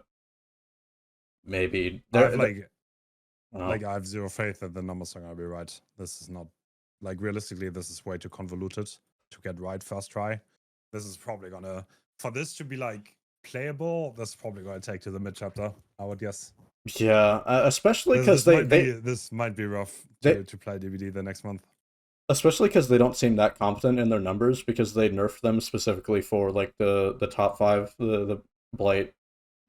maybe I've they're like oh, I have zero faith that the numbers are gonna be right. This is not like realistically, this is way too convoluted to get right first try. This is probably gonna, for this to be like playable, this is probably gonna take to the mid chapter, I would guess. Yeah, especially because This might be rough they to play DBD the next month. especially because they don't seem that competent in their numbers because they nerfed them specifically for like the top five, the Blight,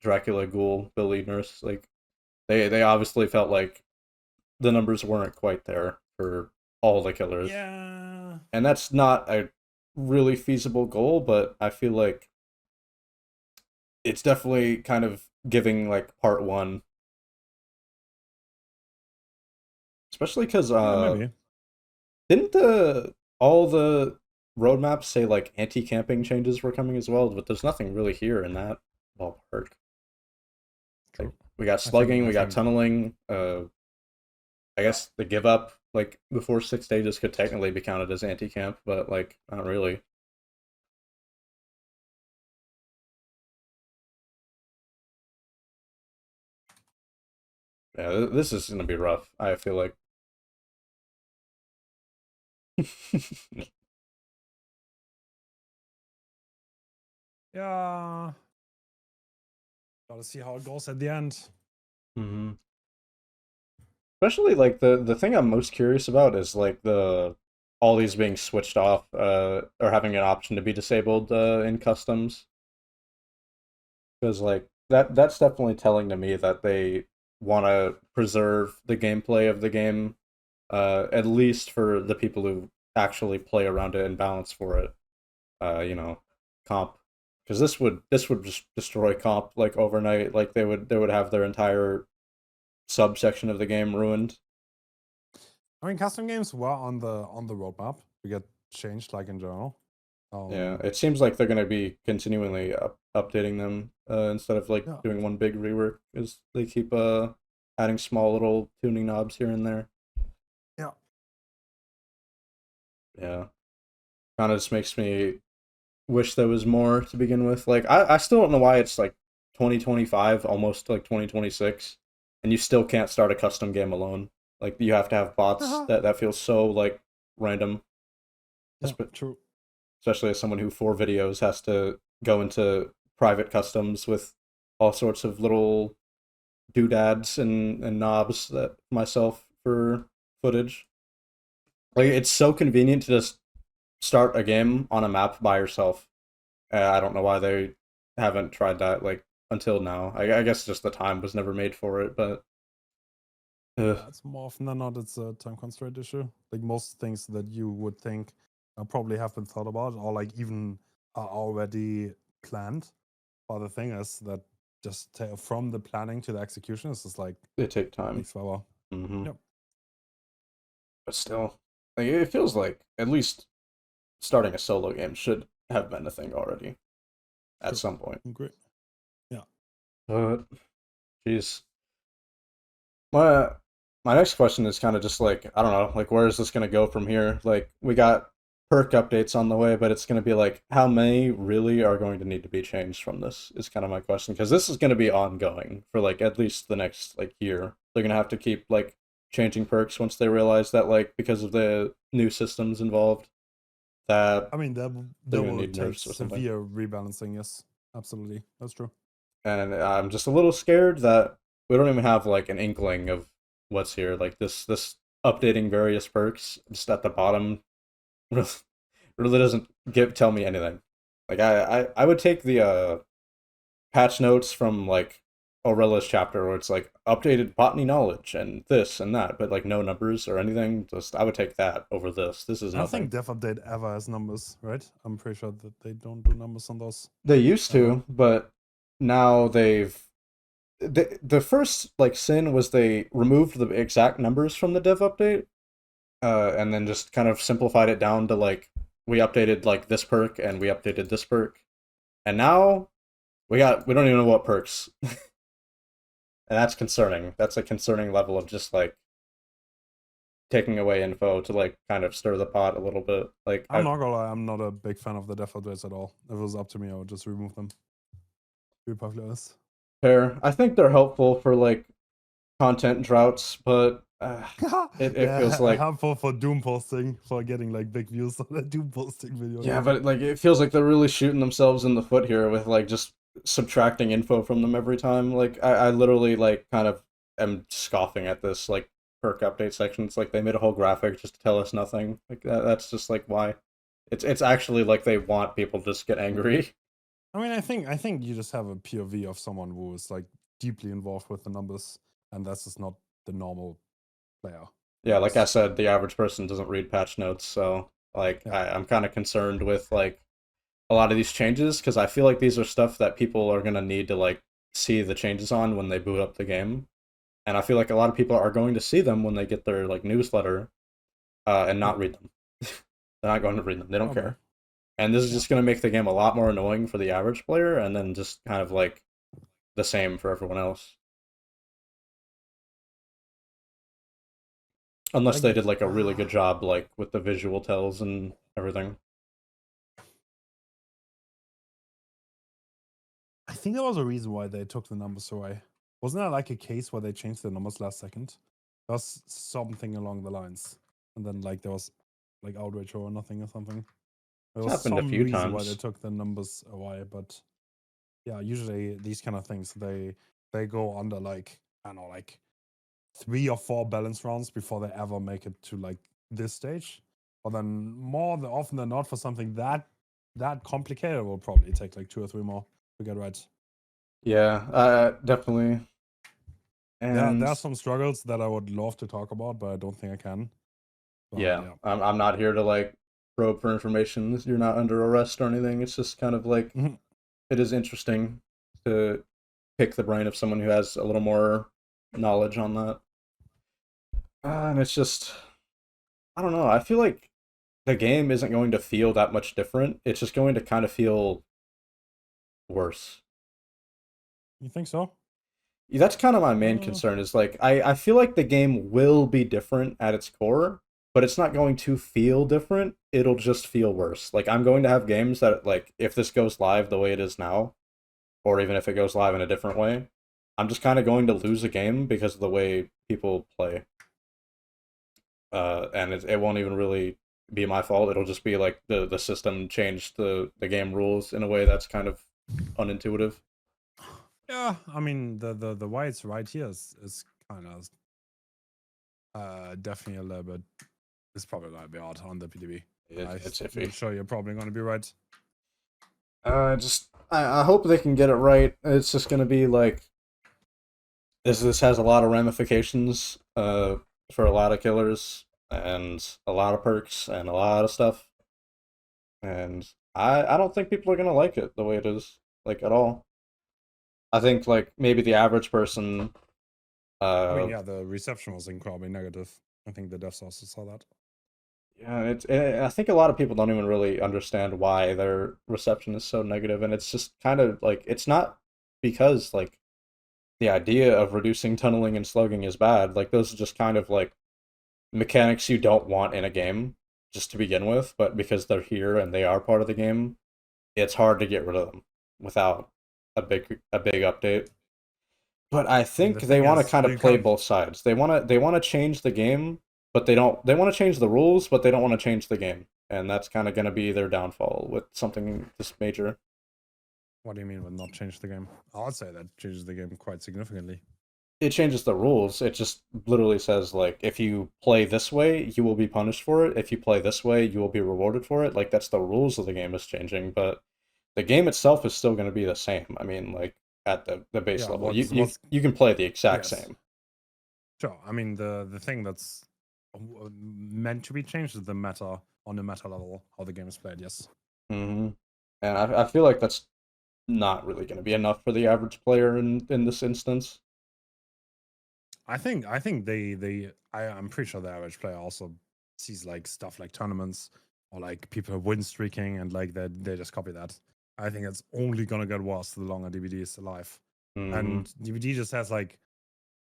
Dracula, Ghoul, Billy, Nurse. Like they obviously felt like the numbers weren't quite there for all the killers. Yeah. And that's not a really feasible goal, but I feel like it's definitely kind of giving like part one. Especially because Maybe. didn't all the roadmaps say like anti-camping changes were coming as well, but there's nothing really here in that ballpark. Like, True. we got slugging, we got think tunneling, I guess the give up like before 6 stages could technically be counted as anti-camp, but like not really. Yeah, this is gonna be rough, I feel like. Yeah. Gotta see how it goes at the end. Mm-hmm. Especially like the thing I'm most curious about is like the all these being switched off or having an option to be disabled in customs. Because like that's definitely telling to me that they want to preserve the gameplay of the game, at least for the people who actually play around it and balance for it. You know, comp, because this would just destroy comp like overnight. Like they would have their entire subsection of the game ruined. I mean, custom games were on the roadmap to get changed, like in general. Yeah, it seems like they're gonna be continually updating them instead of like Yeah. doing one big rework, because they keep adding small little tuning knobs here and there. Yeah. Yeah, kind of just makes me wish there was more to begin with. Like I still don't know why it's like 2025, almost like 2026, and you still can't start a custom game alone. Like you have to have bots. That feels so like random. Yeah, true. Especially as someone who for videos has to go into private customs with all sorts of little doodads and knobs that myself for footage. Like it's so convenient to just start a game on a map by yourself. I don't know why they haven't tried that like until now. I guess just the time was never made for it, but It's more often than not, it's a time constraint issue. Like most things that you would think probably have been thought about or like even are already planned. But the thing is that just from the planning to the execution is just like they take time. takes forever. Mm-hmm. Yep. But still, like, it feels like at least starting a solo game should have been a thing already at some point. Great. Yeah. But, jeez. My next question is kind of just like, I don't know, like where is this gonna go from here? Like we got perk updates on the way, but it's gonna be like how many really are going to need to be changed from this is kind of my question, because this is gonna be ongoing for like at least the next like year. They're gonna have to keep like changing perks once they realize that like because of the new systems involved that I mean, they're that gonna will need take nerfs or something. severe rebalancing. Yes, absolutely. That's true. And I'm just a little scared that we don't even have like an inkling of what's here. Like this updating various perks just at the bottom really doesn't tell me anything. Like I would take the patch notes from like Aurella's chapter where it's like updated botany knowledge and this and that, but like no numbers or anything. Just I would take that over this. This is I don't think nothing. Dev Update ever has numbers, right? I'm pretty sure that they don't do numbers on those. They used to, but now the first like sin was they removed the exact numbers from the dev update, and then just kind of simplified it down to like we updated like this perk and we updated this perk, and now we don't even know what perks, and that's concerning. That's a concerning level of just like taking away info to like kind of stir the pot a little bit. Like I'm not gonna lie, I'm not a big fan of the Dev Updates at all. If it was up to me, I would just remove them. To be perfectly honest. fair. I think they're helpful for like content droughts, but uh, it feels Yeah, like helpful for Doom posting, for getting like big views on a Doom posting video. yeah, but like it feels like they're really shooting themselves in the foot here with like just subtracting info from them every time. Like I literally like kind of am scoffing at this like perk update section. It's like they made a whole graphic just to tell us nothing. Like that's just like why. It's actually like they want people to just get angry. I mean, I think you just have a POV of someone who is like deeply involved with the numbers, and that's just not the normal player. Yeah, like I Because said, the average person doesn't read patch notes, so like yeah, I'm kind of concerned with like a lot of these changes because I feel like these are stuff that people are gonna need to like see the changes on when they boot up the game, and I feel like a lot of people are going to see them when they get their like newsletter, and yeah, not read them. They're not going to read them. They don't probably. care, and this is Yeah, just gonna make the game a lot more annoying for the average player, and then just kind of like the same for everyone else. Unless like they did like a really good job like with the visual tells and everything. I think there was a reason why they took the numbers away. Wasn't there like a case where they changed the numbers last second? There was something along the lines, and then like there was like outrage or nothing or something. There It's was happened a some few reason why they times. took the numbers away, but yeah, usually these kind of things they go under like I don't know, like 3 or 4 balance rounds before they ever make it to like this stage. But then often than not, for something that complicated, it will probably take like 2 or 3 more to get right. Yeah, definitely. There And are some struggles that I would love to talk about, but I don't think I can. But yeah, yeah. I'm not here to like probe for information. You're not under arrest or anything. It's just kind of like Mhm. it is interesting to pick the brain of someone who has a little more knowledge on that. And it's just I don't know. I feel like the game isn't going to feel that much different. It's just going to kind of feel worse. You think so? That's kind of my main Uh, concern is like I feel like the game will be different at its core, but it's not going to feel different. It'll just feel worse. Like I'm going to have games that like if this goes live the way it is now, or even if it goes live in a different way, I'm just kind of going to lose a game because of the way people play. And it won't even really be my fault. It'll just be like the system changed the game rules in a way that's kind of unintuitive. yeah, I mean the why it's right here is kind of definitely a little bit. It's probably a little bit odd on the PDB. It's I'm iffy. sure you're probably going to be right. Just I hope they can get it right. It's just gonna be like this has a lot of ramifications for a lot of killers and a lot of perks and a lot of stuff. And I don't think people are gonna like it the way it is, like at all. I think like maybe the average person I mean, uh yeah, the reception was incredibly negative. I think the devs also saw that. yeah, I think a lot of people don't even really understand why their reception is so negative, and it's just kind of like it's not because like the idea of reducing tunneling and slugging is bad. Like those are just kind of like mechanics you don't want in a game just to begin with, but because they're here and they are part of the game, it's hard to get rid of them without a big update. But I I mean, think the they thing want to is, kind of you play kind of both sides. They want to change the game, but they want to change the rules, but they don't want to change the game. And that's kind of going to be their downfall with something this major. what do you mean with not change the game? I'd say that changes the game quite significantly. It changes the rules. It just literally says like if you play this way, you will be punished for it. If you play this way, you will be rewarded for it. Like that's the rules of the game is changing, but the game itself is still going to be the same. I mean, like at the base Yeah, level, what's you can play the exact yes, same. sure. I mean, the thing that's meant to be changed is the meta on the meta level, how the game is played. Yes. Hmm. And I feel like that's not really going to be enough for the average player in this instance. I think I'm pretty sure the average player also sees like stuff like tournaments or like people win streaking and like they just copy that. I think it's only gonna get worse the longer DBD is alive. Hmm. And DBD just has like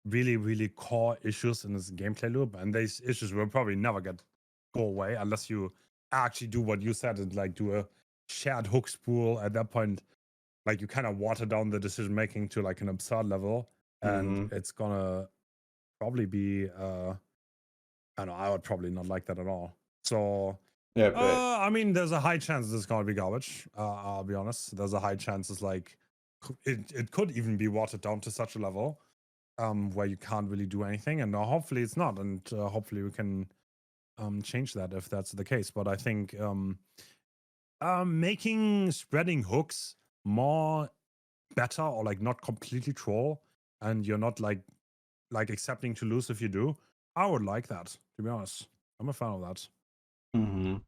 really, really core issues in this gameplay loop, and these issues will probably never go away unless you actually do what you said and like do a shared hook spool. At that point, like you kind of water down the decision making to like an absurd level, and Hmm. it's gonna probably be I don't know, I would probably not like that at all. So Yeah, but I mean, there's a high chance this is gonna be garbage. I'll be honest. There's a high chance it's like it could even be watered down to such a level where you can't really do anything. And hopefully it's not, and hopefully we can change that if that's the case. But I think making spreading hooks more better, or like not completely troll, and you're not like accepting to lose if you do. I would like that, to be honest. I'm a fan of that.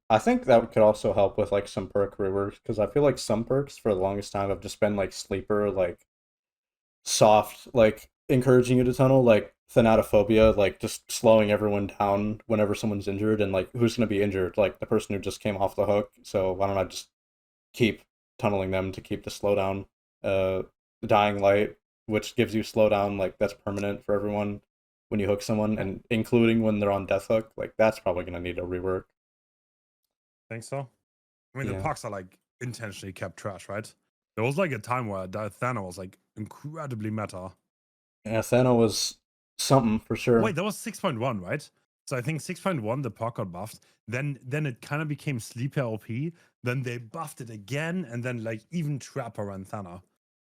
I think that could also help with like some perk reworks because I feel like some perks for the longest time have just been like sleeper, like soft, like encouraging you to tunnel, like thanatophobia, like just slowing everyone down whenever someone's injured, and like who's gonna be injured? Like the person who just came off the hook. So why don't I just keep tunneling them to keep the slowdown? The dying light, which gives you slowdown, like that's permanent for everyone when you hook someone, and including when they're on death hook, like that's probably gonna need a rework. Think so? I mean, the Yeah. pucks are like intentionally kept trash, right? There was like a time where Thana was like incredibly meta. Yeah, Thano was something for sure. Wait, that was 6.1, right? So I think 6.1 the puck got buffed. Then it kind of became sleeper OP. Then they buffed it again, and then like even Trapper and Thana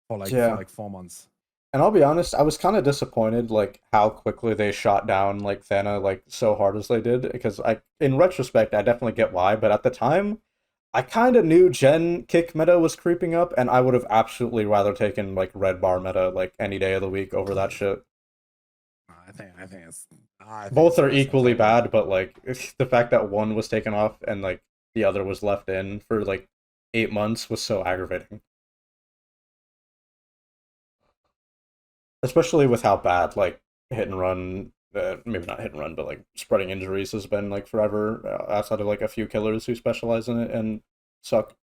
for Yeah. like 4 months. And I'll be honest, I was kind of disappointed like how quickly they shot down like Thana like so hard as they did because I in retrospect I definitely get why, but at the time I kind of knew Gen kick meta was creeping up and I would have absolutely rather taken like red bar meta like any day of the week over that shit. I think it's Both are worse equally entirely. bad, but like the fact that one was taken off and like the other was left in for like 8 months was so aggravating. Especially with how bad like hit and run, maybe not hit and run, but like spreading injuries has been like forever. Outside of like a few killers who specialize in it and suck.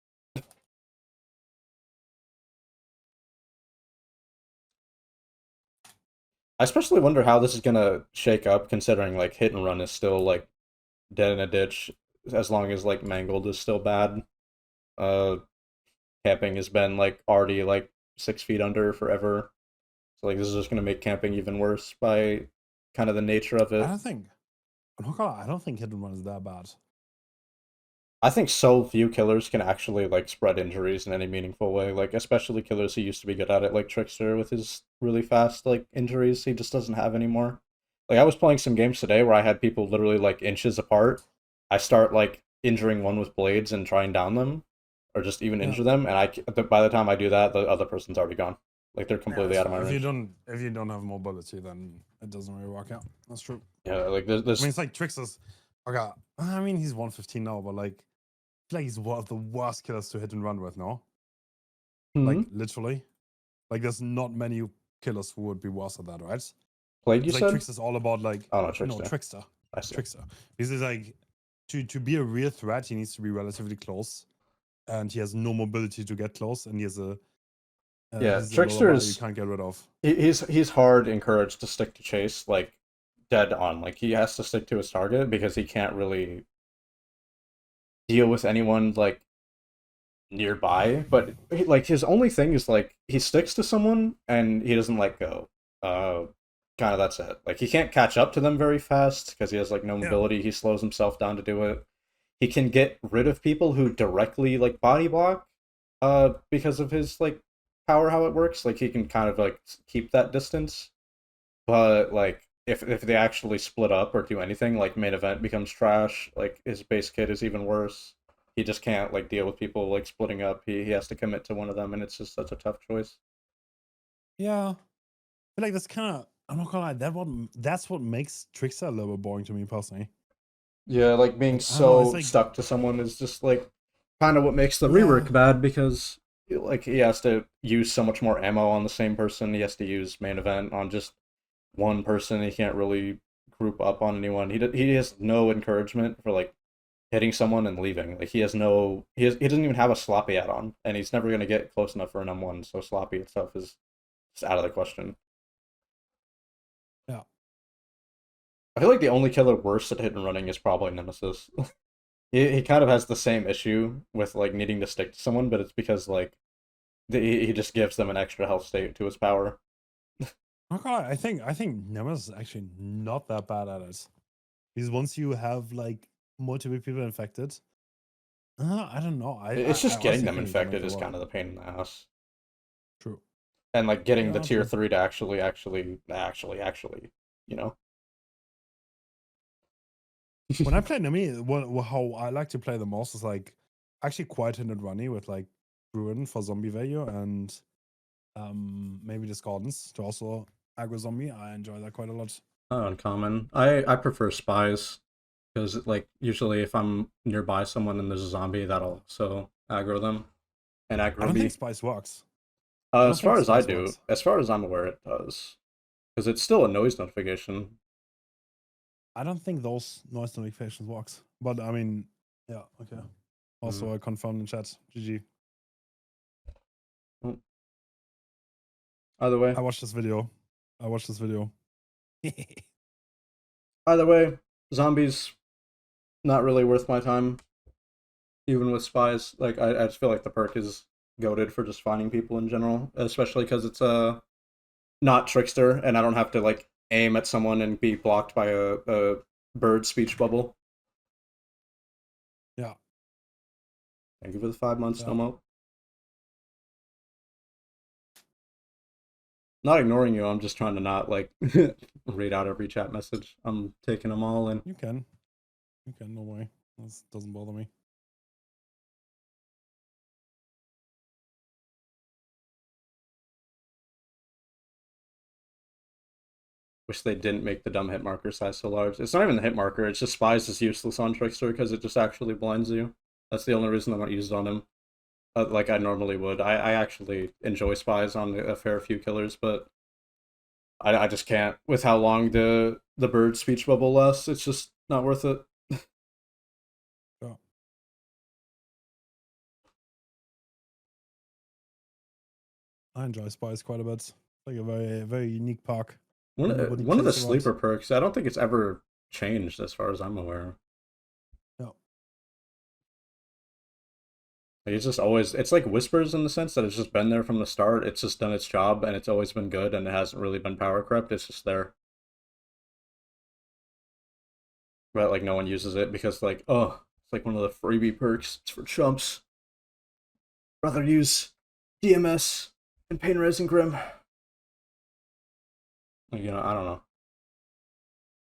I especially wonder how this is gonna shake up, considering like hit and run is still like dead in a ditch, as long as like mangled is still bad. Uh, Camping has been like already like 6 feet under forever. So like this is just gonna make camping even worse by kind of the nature of I it. don't think. I'm not gonna lie, I don't think hit and run is that bad. I think so few killers can actually like spread injuries in any meaningful way. Like especially killers who used to be good at it, like Trickster with his really fast like injuries he just doesn't have anymore. Like I was playing some games today where I had people literally like inches apart. I start like injuring one with blades and try and down them, or just even Yeah. injure them, and by the time I do that, the other person's already gone. Like they're Yeah, completely that's out of my fair. range. If you don't have mobility, then it doesn't really work out. That's true. Yeah, like there's, I mean, there's it's like Trickster's. Okay, I mean he's 115 now, but like, I feel like he's one of the worst killers to hit and run with. No, hmm? like literally, like there's not many killers who would be worse at that, right? Plague you It's like said? Trickster's all about like Oh no, no Trickster. Trickster, I see. Trickster. This is like to be a real threat, he needs to be relatively close, and he has no mobility to get close, and Yeah, he's a Trickster lullaby you is can't get rid of. he's hard encouraged to stick to chase like dead on. Like he has to stick to his target because he can't really deal with anyone like nearby. But like his only thing is like he sticks to someone and he doesn't let go. Uh, Kind of that's it. Like he can't catch up to them very fast because he has like no Yeah, mobility. He slows himself down to do it. He can get rid of people who directly like body block. Because of his like power, how it works. Like he can kind of like keep that distance. But like if they actually split up or do anything, like main event becomes trash. Like his base kit is even worse. He just can't like deal with people like splitting up. He has to commit to one of them, and it's just such a tough choice. yeah. But like that's kind of I'm not gonna lie, that's what makes Trickster a little bit boring to me personally. Yeah, like being Like I don't know, it's so like stuck to someone is just like kind of what makes the yeah, rework bad because like he has to use so much more ammo on the same person. He has to use main event on just one person. He can't really group up on anyone. He has no encouragement for like hitting someone and leaving. Like he has no he doesn't even have a sloppy add-on, and he's never gonna get close enough for an M1. So sloppy itself is just out of the question. yeah, I feel like the only killer worse at hit and running is probably Nemesis. He kind of has the same issue with like needing to stick to someone, but it's because like he just gives them an extra health state to his power. Okay, I think Nemesis is actually not that bad at it. Because once you have like multiple people infected, I don't know. It's I just getting honestly them think you can make infected it is work. kind of the pain in the ass. True. And like getting the Yeah, tier true. 3 to actually, you know. When I play Nemi, how I like to play the most is like actually quiet and runny with like Druid for zombie value and maybe Discordance to also aggro zombie. I enjoy that quite a lot. Uncommon. I prefer spies because like usually if I'm nearby someone and there's a zombie, that'll also aggro them and I aggro don't think me. Spice works. I don't As think far as I Spice do, works. as far as I'm aware, it does because it's still a noise notification. I don't think those noise notifications works. But I mean, yeah, okay. Mm. Also, I confirmed in chat. GG. Mm. Either way, I watched this video. I watched this video. either way, zombies not really worth my time. Even with spies, like I just feel like the perk is goaded for just finding people in general, especially because it's not Trickster, and I don't have to like aim at someone and be blocked by a bird speech bubble. Yeah, Thank you for the 5 months, yeah. Nomo. Not ignoring you. I'm just trying to not like read out every chat message. I'm taking them all in. You can. You can, no way. This doesn't bother me. Wish they didn't make the dumb hit marker size so large. It's not even the hit marker. It's just spies is useless on Trickster because it just actually blinds you. That's the only reason I don't use it on him. Like I normally would. I actually enjoy spies on a fair few killers, but I just can't with how long the bird speech bubble lasts. It's just not worth it. Yeah. I enjoy Spice quite a bit. Like a very unique park that nobody One of the plays a lot. sleeper perks. I don't think it's ever changed as far as I'm aware. Yeah. Like it's just always it's like whispers in the sense that it's just been there from the start. It's just done its job and it's always been good and it hasn't really been power crept. It's just there. But like no one uses it because like oh it's like one of the freebie perks. It's for chumps. Rather use DMS and Pain Rising Grim. You know I don't know.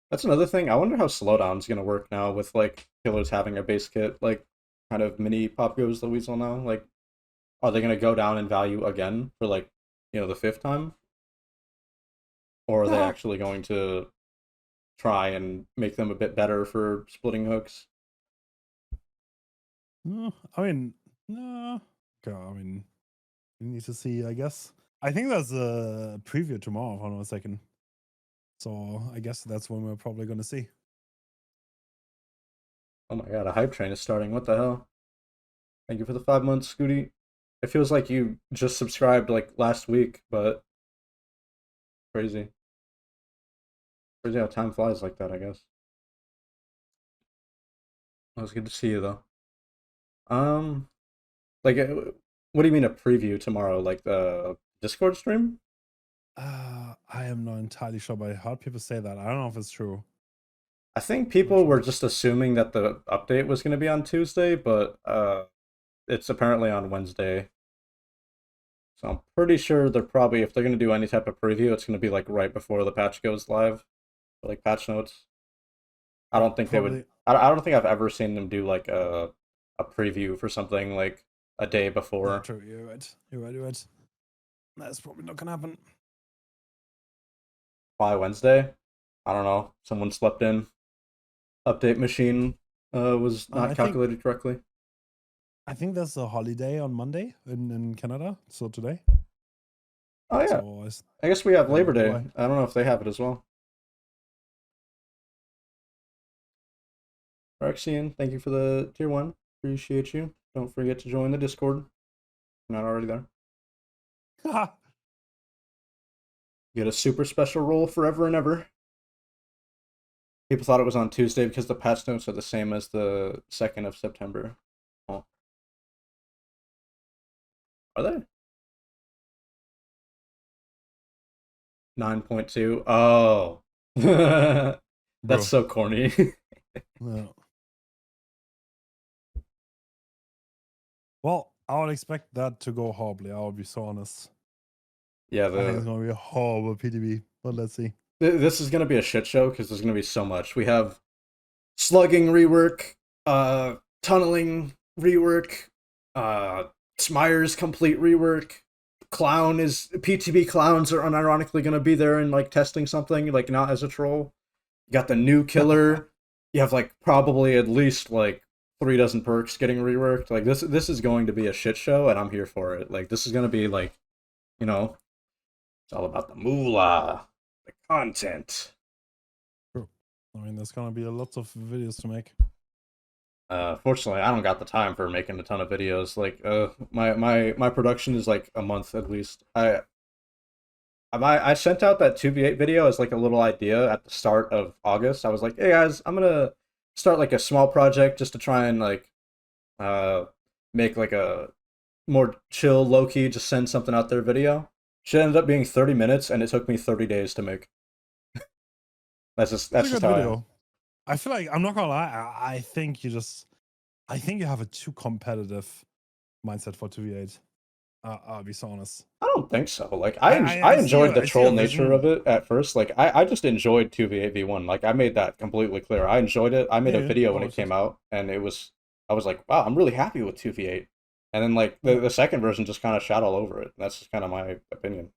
That's another thing. I wonder how slowdown's gonna work now with like killers having a base kit like kind of mini Pop Goes the Weasel now. Like are they gonna go down in value again for like the fifth time? Or are they Ah, actually going to try and make them a bit better for splitting hooks? no, I mean, no. Okay, I mean, we need to see, I guess. I think there's a preview tomorrow, hold on a second. So I guess that's when we're probably going to see. Oh my god, a hype train is starting. What the hell? Thank you for the 5 months, Scooty. It feels like you just subscribed like last week, but crazy. Crazy how time flies like that, I guess. It was good to see you though. Um, like, what do you mean a preview tomorrow? Like the Discord stream? I am not entirely sure, but I heard people say that. I don't know if it's true. I think I'm not people sure. were just assuming that the update was going to be on Tuesday, but it's apparently on Wednesday. So I'm pretty sure they're probably if they're going to do any type of preview, it's going to be like right before the patch goes live, or like patch notes. I Yeah, don't think they would. probably. I don't think I've ever seen them do like a preview for something like a day Yeah, before. true. You're right. You're right. You're right. That's probably not going to happen. Why Wednesday? I don't know. Someone slept in. Update machine was not I think calculated correctly. I think there's a holiday on Monday in Canada. So today. Oh yeah, So I guess we have that Labor might be Day. why. I don't know if they have it as well. Rexian, thank you for the tier 1. Appreciate you. Don't forget to join the Discord. If you're not already there. Get a super special roll forever and ever. People thought it was on Tuesday because the patch notes are the same as the 2nd of September. Oh. Are they? 9.2. Oh. That's bro. so corny. Yeah. Well, I would expect that to go horribly. I will be so honest. Yeah, I think it's the gonna be a horrible PDB, but let's see. this is gonna be a shit show because there's gonna be so much. We have slugging rework, tunneling rework, uh, Smire's complete rework. Clown is PTB clowns are unironically gonna be there and like testing something like not as a troll. You got the new killer. You have like probably at least like 3 dozen perks getting reworked. Like this is going to be a shit show, and I'm here for it. Like this is gonna be like, you know, it's all about the moolah, the content. True. I mean, there's gonna be a lot of videos to make. Fortunately, I don't got the time for making a ton of videos. Like, my production is like a month at least. I sent out that 2v8 video as like a little idea at the start of August. I was like, hey guys, I'm gonna start like a small project just to try and like uh make like a more chill, low key, just send something out there video. She ended up being 30 minutes, and it took me 30 days to make. It's a That's just good how I am. video. I feel like I'm not gonna lie. I think I think you have a too competitive mindset for 2v8. I'll be so honest. I don't think so. Like I I see enjoyed your the troll nature vision. of it at first. Like I just enjoyed 2v8v1. Like I made that completely clear. I enjoyed it. I made Yeah, a yeah. video when Oh, it it's just, came out, and I was like, wow, I'm really happy with 2v8. And then like yeah, the second version just kind of shot all over it. That's just kind of my opinion.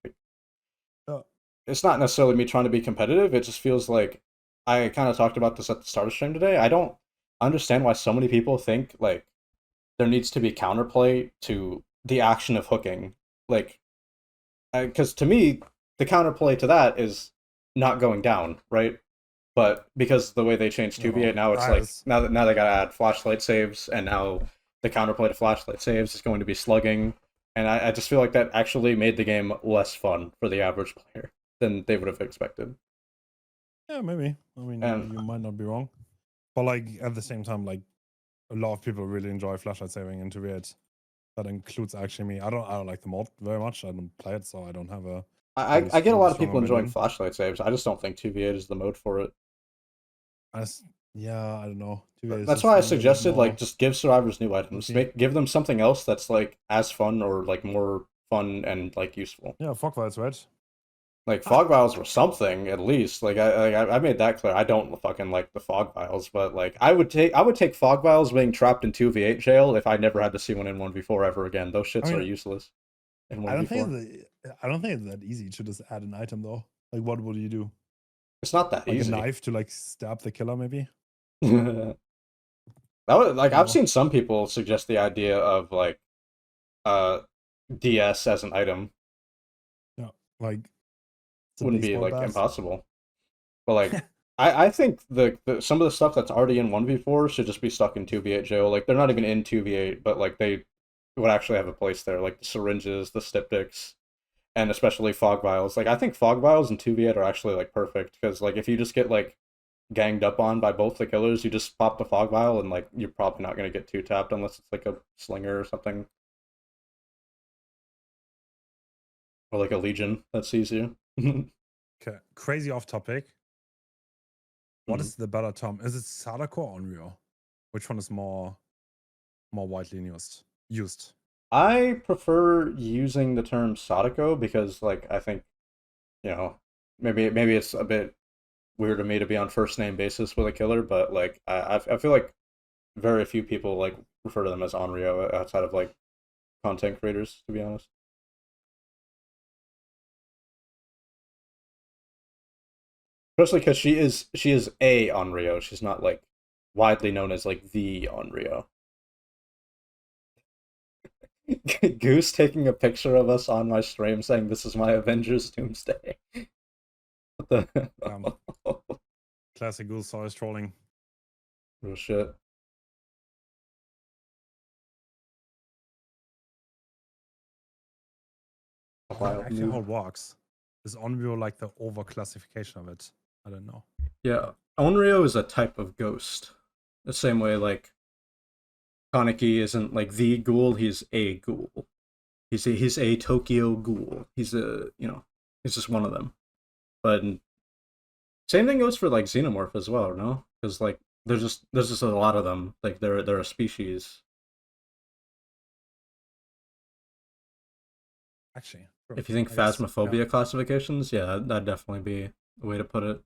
yeah. It's not necessarily me trying to be competitive. It just feels like I kind of talked about this at the start of stream today. I don't understand why so many people think like there needs to be counterplay to the action of hooking. Like because to me, the counterplay to that is not going down, right? But because the way they changed You 2v8 know, now, it's I like was, now they gotta add flashlight saves, and now the counterplay to flashlight saves is going to be slugging, and I just feel like that actually made the game less fun for the average player than they would have expected. yeah, maybe. I mean, And you might not be wrong, but like at the same time, like a lot of people really enjoy flashlight saving in 2v8. That includes actually me. I don't like the mod very much. I don't play it, so I don't have a I get a really lot of strong people enjoying opinion. flashlight saves. I just don't think 2v8 is the mode for it. Yeah, I don't know. 2v8 is That's just why a I little bit suggested like more just give survivors new items. tricky. Give them something else that's like as fun or like more fun and like useful. Yeah, fuck vibes, right? Like Ah, fog vials were something at least. I made that clear. I don't fucking like the fog vials, but like I would take fog vials being trapped in 2v8 jail if I never had to see one in 1v4 ever again. Those I shits are mean, useless in I don't think 1v4. I don't think it's that easy to just add an item though. Like, what would you do? It's not that Like a easy. knife to like stab the killer, maybe? That was like I don't I've know. seen some people suggest the idea of like uh DS as an item Yeah, like it's a wouldn't be baseball like bat. impossible. But like I think the some of the stuff that's already in 1v4 should just be stuck in 2v8 jail. Like they're not even in 2v8, but like they would actually have a place there, like the syringes, the styptics, and especially fog vials. Like I think fog vials and 2v8 are actually like perfect because like if you just get like ganged up on by both the killers, you just pop the fog vial and like you're probably not gonna get two tapped unless it's like a slinger or something, or like a legion that sees you. Okay, crazy off topic. What Mhm. is the better term? Is it Sadako or Onryo? Which one is more widely used? I prefer using the term Sadako because like I think, you know, maybe it's a bit weird of me to be on first name basis with a killer, but like I feel like very few people like refer to them as Onryo outside of like content creators, to be honest. Especially because she is a Onryo. She's not like widely known as like the Onryo. Goose taking a picture of us on my stream saying this is my Avengers Doomsday. What the Um, classic Goose always trolling. real shit. I wonder Wild actually how noob. it works. Is Onryo like the overclassification of it? I don't know. Yeah, Onryo is a type of ghost. The same way like Kaneki isn't like the ghoul, he's a ghoul. He's a Tokyo ghoul. He's a he's just one of them. But same thing goes for like xenomorph as well, no? Because like there's just a lot of them. Like they're a species. Actually, If true. you think I guess. Yeah. phasmophobia classifications, yeah, that'd definitely be a way to put it.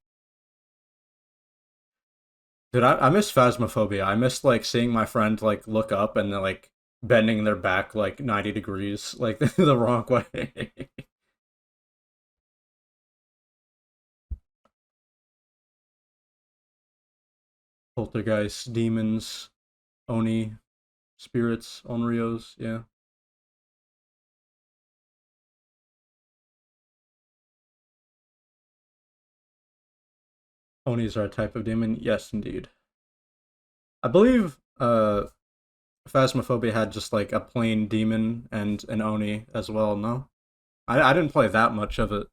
Dude, I miss phasmophobia. I miss like seeing my friend like look up and then like bending their back like 90 degrees, like the wrong way. Poltergeist, demons, oni, spirits, onryos, yeah. Onis are a type of demon. Yes, indeed. I believe Phasmophobia had just like a plain demon and an oni as well, no? I didn't play that much of it.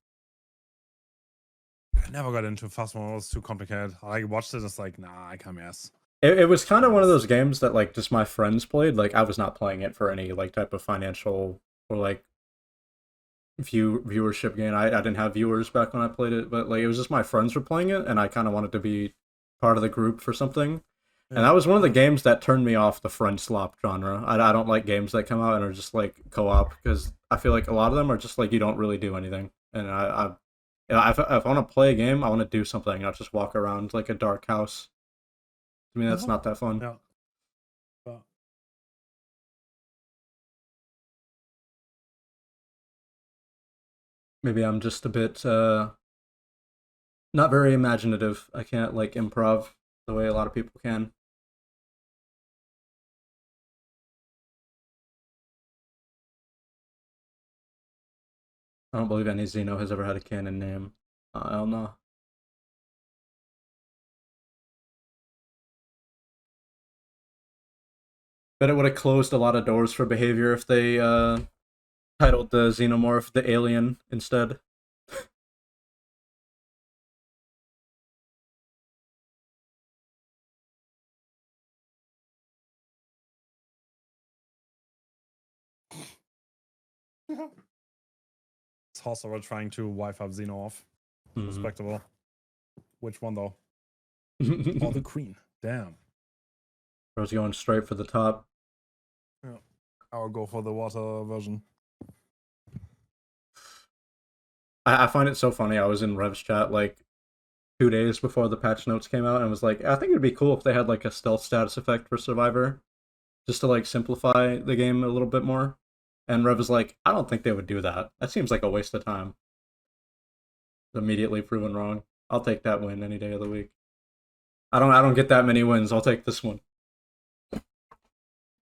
I never got into Phasma. It was too complicated. I watched it. It's like, nah, I can't mess. It was kind of one of Yes. those games that like just my friends played. Like I was not playing it for any like type of financial or like viewership gain. I didn't have viewers back when I played it, but like it was just my friends were playing it, and I kind of wanted to be part of the group for something. And Yeah. that was one of the Yeah. games that turned me off the friend slop genre. I don't like games that come out and are just like co-op because I feel like a lot of them are just like you don't really do anything. And you know, if I want to play a game, I want to do something, not just walk around like a dark house. To me, that's Uh-huh. not that fun. Yeah. Yeah. Maybe I'm just a bit not very imaginative. I can't like improv the way a lot of people can. I don't believe any Xeno has ever had a canon name. I don't know. Bet it would have closed a lot of doors for behavior if they titled the Xenomorph the Alien instead. It's also we're trying to wipe up Xeno off. Mm-hmm. Respectable. Which one though? Oh, the queen. Damn. I was going straight for the top. Yeah. I'll go for the water version. I find it so funny. I was in Rev's chat like 2 days before the patch notes came out and was like, I think it'd be cool if they had like a stealth status effect for Survivor, just to like simplify the game a little bit more. And Rev was like, I don't think they would do that. That seems like a waste of time. Immediately proven wrong. I'll take that win any day of the week. I don't get that many wins. I'll take this one.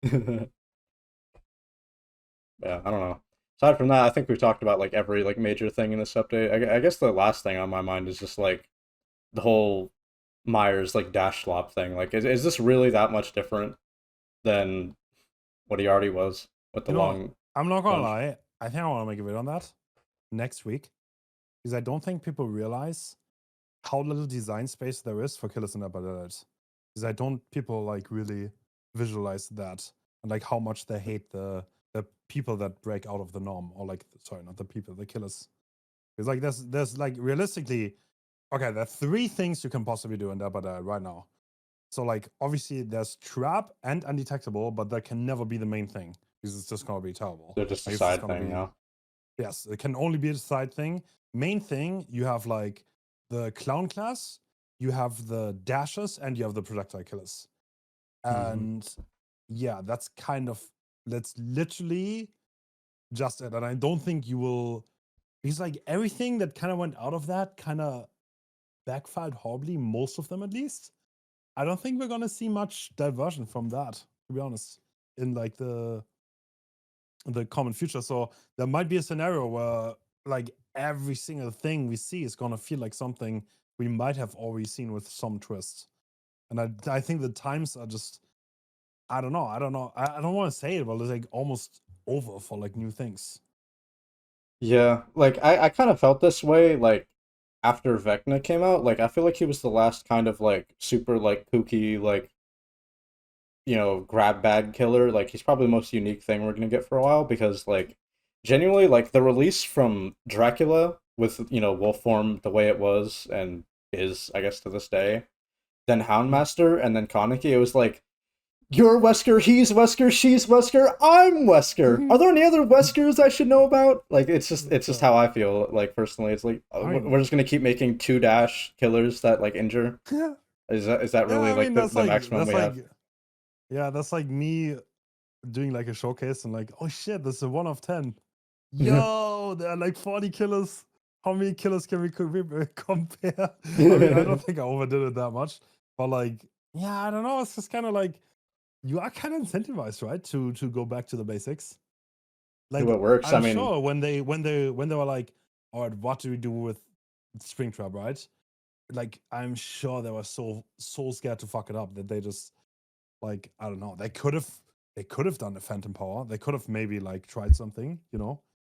Yeah, I don't know. Aside from that, I think we've talked about like every like major thing in this update. I guess the last thing on my mind is just like the whole Myers like dash slop thing. Like, is this really that much different than what he already was with the You know, long I'm not gonna lunge? lie. I think I want to make a video on that next week because I don't think people realize how little design space there is for killers in that Because I don't people like really visualize that and like how much they hate the people that break out of the norm or like sorry, not the people, the killers. It's like there's like realistically, okay, there are three things you can possibly do in that right now. So like obviously there's trap and undetectable, but that can never be the main thing because it's just gonna be terrible. They're just a Like it's just side gonna thing be now. yes, it can only be a side thing. Main thing, you have like the clown class, you have the dashers, and you have the projectile killers. Mm-hmm. And yeah, that's literally just it. And I don't think you will because like everything that kind of went out of that kind of backfired horribly, most of them at least. I don't think we're gonna see much diversion from that, to be honest, in like the common future. So there might be a scenario where like every single thing we see is gonna feel like something we might have already seen with some twist. And I think the times are just I don't know. I don't know. I don't want to say it, but it's like almost over for like new things. Yeah, like I kind of felt this way like after Vecna came out. Like I feel like he was the last kind of like super like kooky like grab bag killer. Like he's probably the most unique thing we're gonna get for a while because like genuinely like the release from Dracula with wolf form the way it was and is, I guess, to this day. Then Yeah. Houndmaster and then Kaneki, it was like, you're Wesker, he's Wesker, she's Wesker, I'm Wesker. Are there any other Weskers I should know about? Like, it's just So, how I feel. Like personally, it's like I we're mean, just gonna keep making 2 dash killers that like injure. yeah, Is that yeah. really I like mean, the maximum we have? that's like me doing like a showcase and like, oh shit, this is a 1 of 10. Yo, there are like 40 killers. How many killers can we compare? I mean, I don't think I overdid it that much, but like, yeah, I don't know. It's just kind of like you are kind of incentivized, right, to go back to the basics. Do Like, what works. I I'm mean, sure when they were like, all right, what do we do with Springtrap, right? Like, I'm sure they were so scared to fuck it up that they just like, I don't know. They could have done the Phantom Power. They could have maybe like tried something,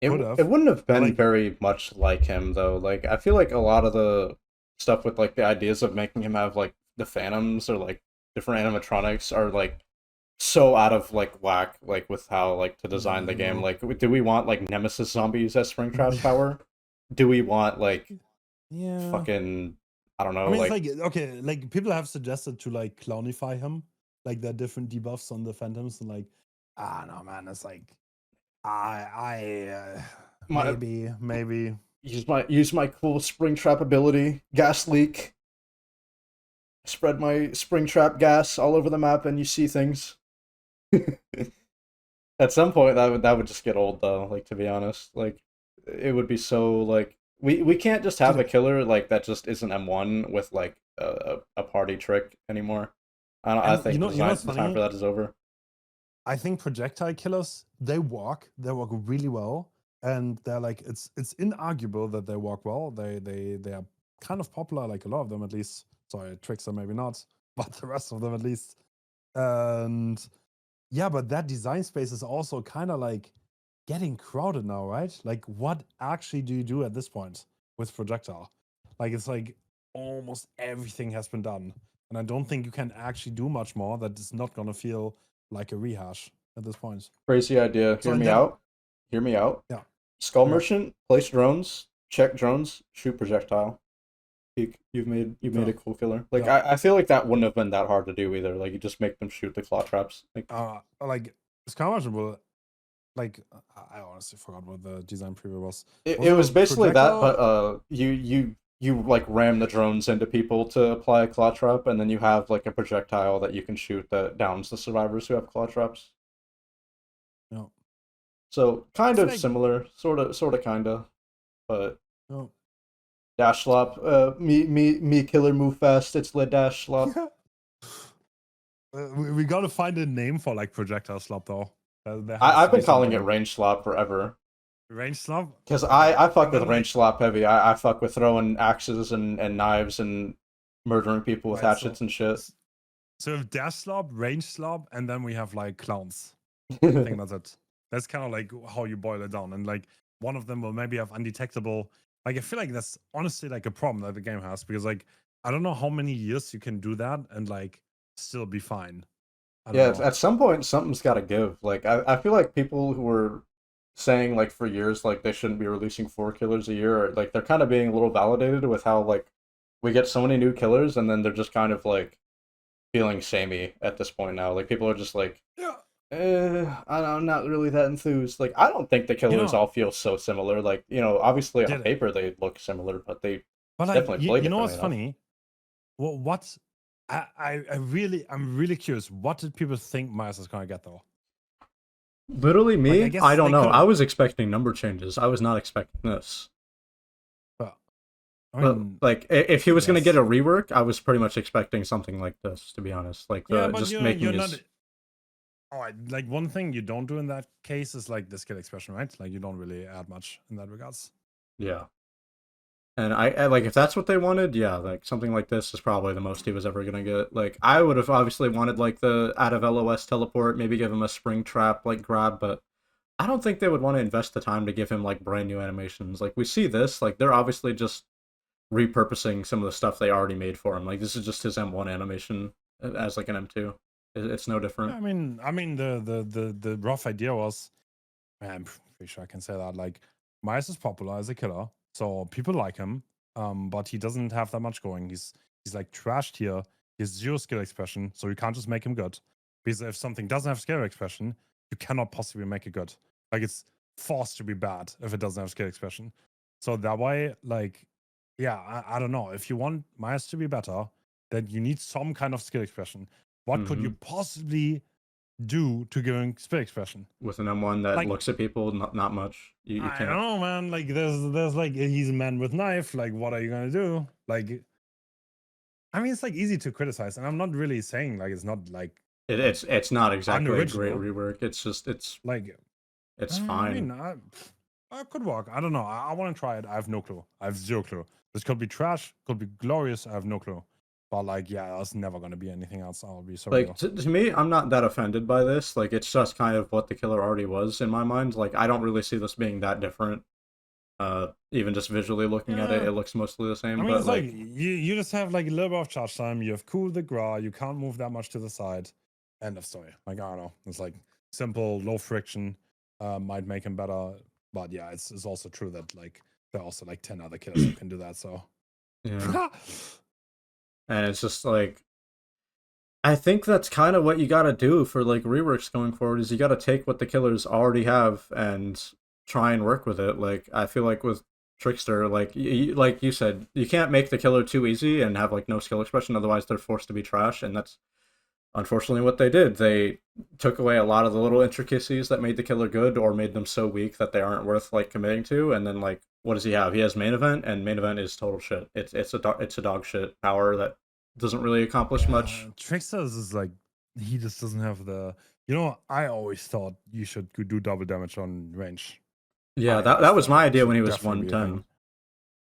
it could it have. wouldn't have But been like, very much like him though. Like I feel like a lot of the stuff with like the ideas of making him have like the phantoms or like different animatronics are like so out of like whack, like with how like to design the game. no. Like, do we want like Nemesis zombies as Springtrap's power? Do we want like Yeah. fucking, I don't I know, mean, it's like like, okay, like people have suggested to like clownify him, like there are different debuffs on the Phantoms, and like, no, man, it's like, my maybe. use my cool Springtrap ability, gas leak, spread my Springtrap gas all over the map, and you see things. At some point, that would just get old though. Like to be honest, like it would be so like we can't just have a Dude, killer like that just isn't M1 with like a party trick anymore. I and think you know what's the time for funny? that is over. I think projectile killers, they work really well, and they're like, it's inarguable that they work well. They are kind of popular, like a lot of them at least. Sorry, Trickster maybe not, but the rest of them at least. And yeah, but that design space is also kind of like getting crowded now, right? Like, what actually do you do at this point with projectile? Like, it's like almost everything has been done, and I don't think you can actually do much more that is not gonna feel like a rehash at this point. Crazy idea. So Hear and me then out. Hear me out. yeah, Skull yeah, Merchant, place drones, check drones, shoot projectile. You've made yeah, a cool killer. Like yeah. I feel like that wouldn't have been that hard to do either. Like you just make them shoot the claw traps. Like Like it's kind of manageable. Like I honestly forgot what the design preview was. it, Was it it a was basically that, but projectile? you like ram the drones into people to apply a claw trap, and then you have like a projectile that you can shoot that downs the survivors who have claw traps. No, So kind it's of like similar, sort of, kinda, but no. dash slop. Me killer move fast. It's le dash slop. We gotta find a name for like projectile slop though. There has I've to be been calling it something. range slop forever. Range slop. Because Okay, I fuck and with then like, range slop heavy. I fuck with throwing axes and knives and murdering people with right. hatchets and shit. So if dash slop, range slop, and then we have like clowns. I think that's it. That's kind of like how you boil it down. And like one of them will maybe have undetectable. Like I feel like that's honestly like a problem that the game has, because like I don't know how many years you can do that and like still be fine. I don't Yeah, know. at some point something's got to give. Like I feel like people who were saying like for years like they shouldn't be releasing 4 killers a year, or, like they're kind of being a little validated with how like we get so many new killers and then they're just kind of like feeling samey at this point now. Like people are just like, Yeah. I'm not really that enthused. Like I don't think the You killers know, all feel so similar. Like obviously on did it. paper they look similar, but they But like definitely play you know differently what's enough. funny? What I'm really curious. What did people think Myers is gonna get though? Literally Like I me, I guess don't they know. could I have. was expecting number changes. I was not expecting this. But I But mean, like, if he I was gonna get guess. a rework, I was pretty much expecting something like this. To be honest, like Yeah, the but just you're making not. his. All right, like one thing you don't do in that case is like the skill expression, right? Like you don't really add much in that regards. Yeah, and I like if that's what they wanted, yeah, like something like this is probably the most he was ever gonna get. Like I would have obviously wanted like the out of LOS teleport, maybe give him a spring trap like grab, but I don't think they would want to invest the time to give him like brand new animations. Like we see this, like they're obviously just repurposing some of the stuff they already made for him. Like this is just his M1 animation as like an M2. It's no different. Yeah, I mean the rough idea was, man, I'm pretty sure I can say that. Like Myers is popular as a killer. So people like him, but he doesn't have that much going. He's like trashed here. He has 0 skill expression, so you can't just make him good. Because if something doesn't have skill expression, you cannot possibly make it good. Like it's forced to be bad if it doesn't have skill expression. So that way, like, yeah, I don't know. If you want Myers to be better, then you need some kind of skill expression. What could you possibly do to give him skill expression? With an M1 that Like, looks at people, not much. You I can't. don't know, man. Like, there's like he's a man with knife. Like, what are you gonna do? Like, I mean, it's like easy to criticize, and I'm not really saying like it's not like It's not exactly a great unoriginal. rework. It's just it's Like, it's I fine. mean, I could work. I don't know. I want to try it. I have no clue. I have 0 clue. This could be trash. Could be glorious. I have no clue. But like, yeah, there's never gonna be anything else. I'll be so Like real. to me, I'm not that offended by this. Like it's just kind of what the killer already was in my mind. Like I don't really see this being that different. Even just visually looking at it, Yeah. it looks mostly the same. I mean, But it's like you just have like a little bit of charge time. You have cooled the gra. You can't move that much to the side. End of story. Like I don't know. It's like simple, low friction. Might make him better. But yeah, it's also true that like there are also like 10 other killers who can do that. So yeah, and it's just like I think that's kind of what you got to do for like reworks going forward. Is you got to take what the killers already have and try and work with it. Like I feel like with Trickster, like like you said, you can't make the killer too easy and have like no skill expression. Otherwise, they're forced to be trash, and that's unfortunately what they did. They took away a lot of the little intricacies that made the killer good, or made them so weak that they aren't worth like committing to. And then like, what does he have? He has main event, and main event is total shit. It's a dog shit power that doesn't really accomplish much. Trickster is like he just doesn't have the. You know, I always thought you should do double damage on range. Yeah, that was my idea when he was 110.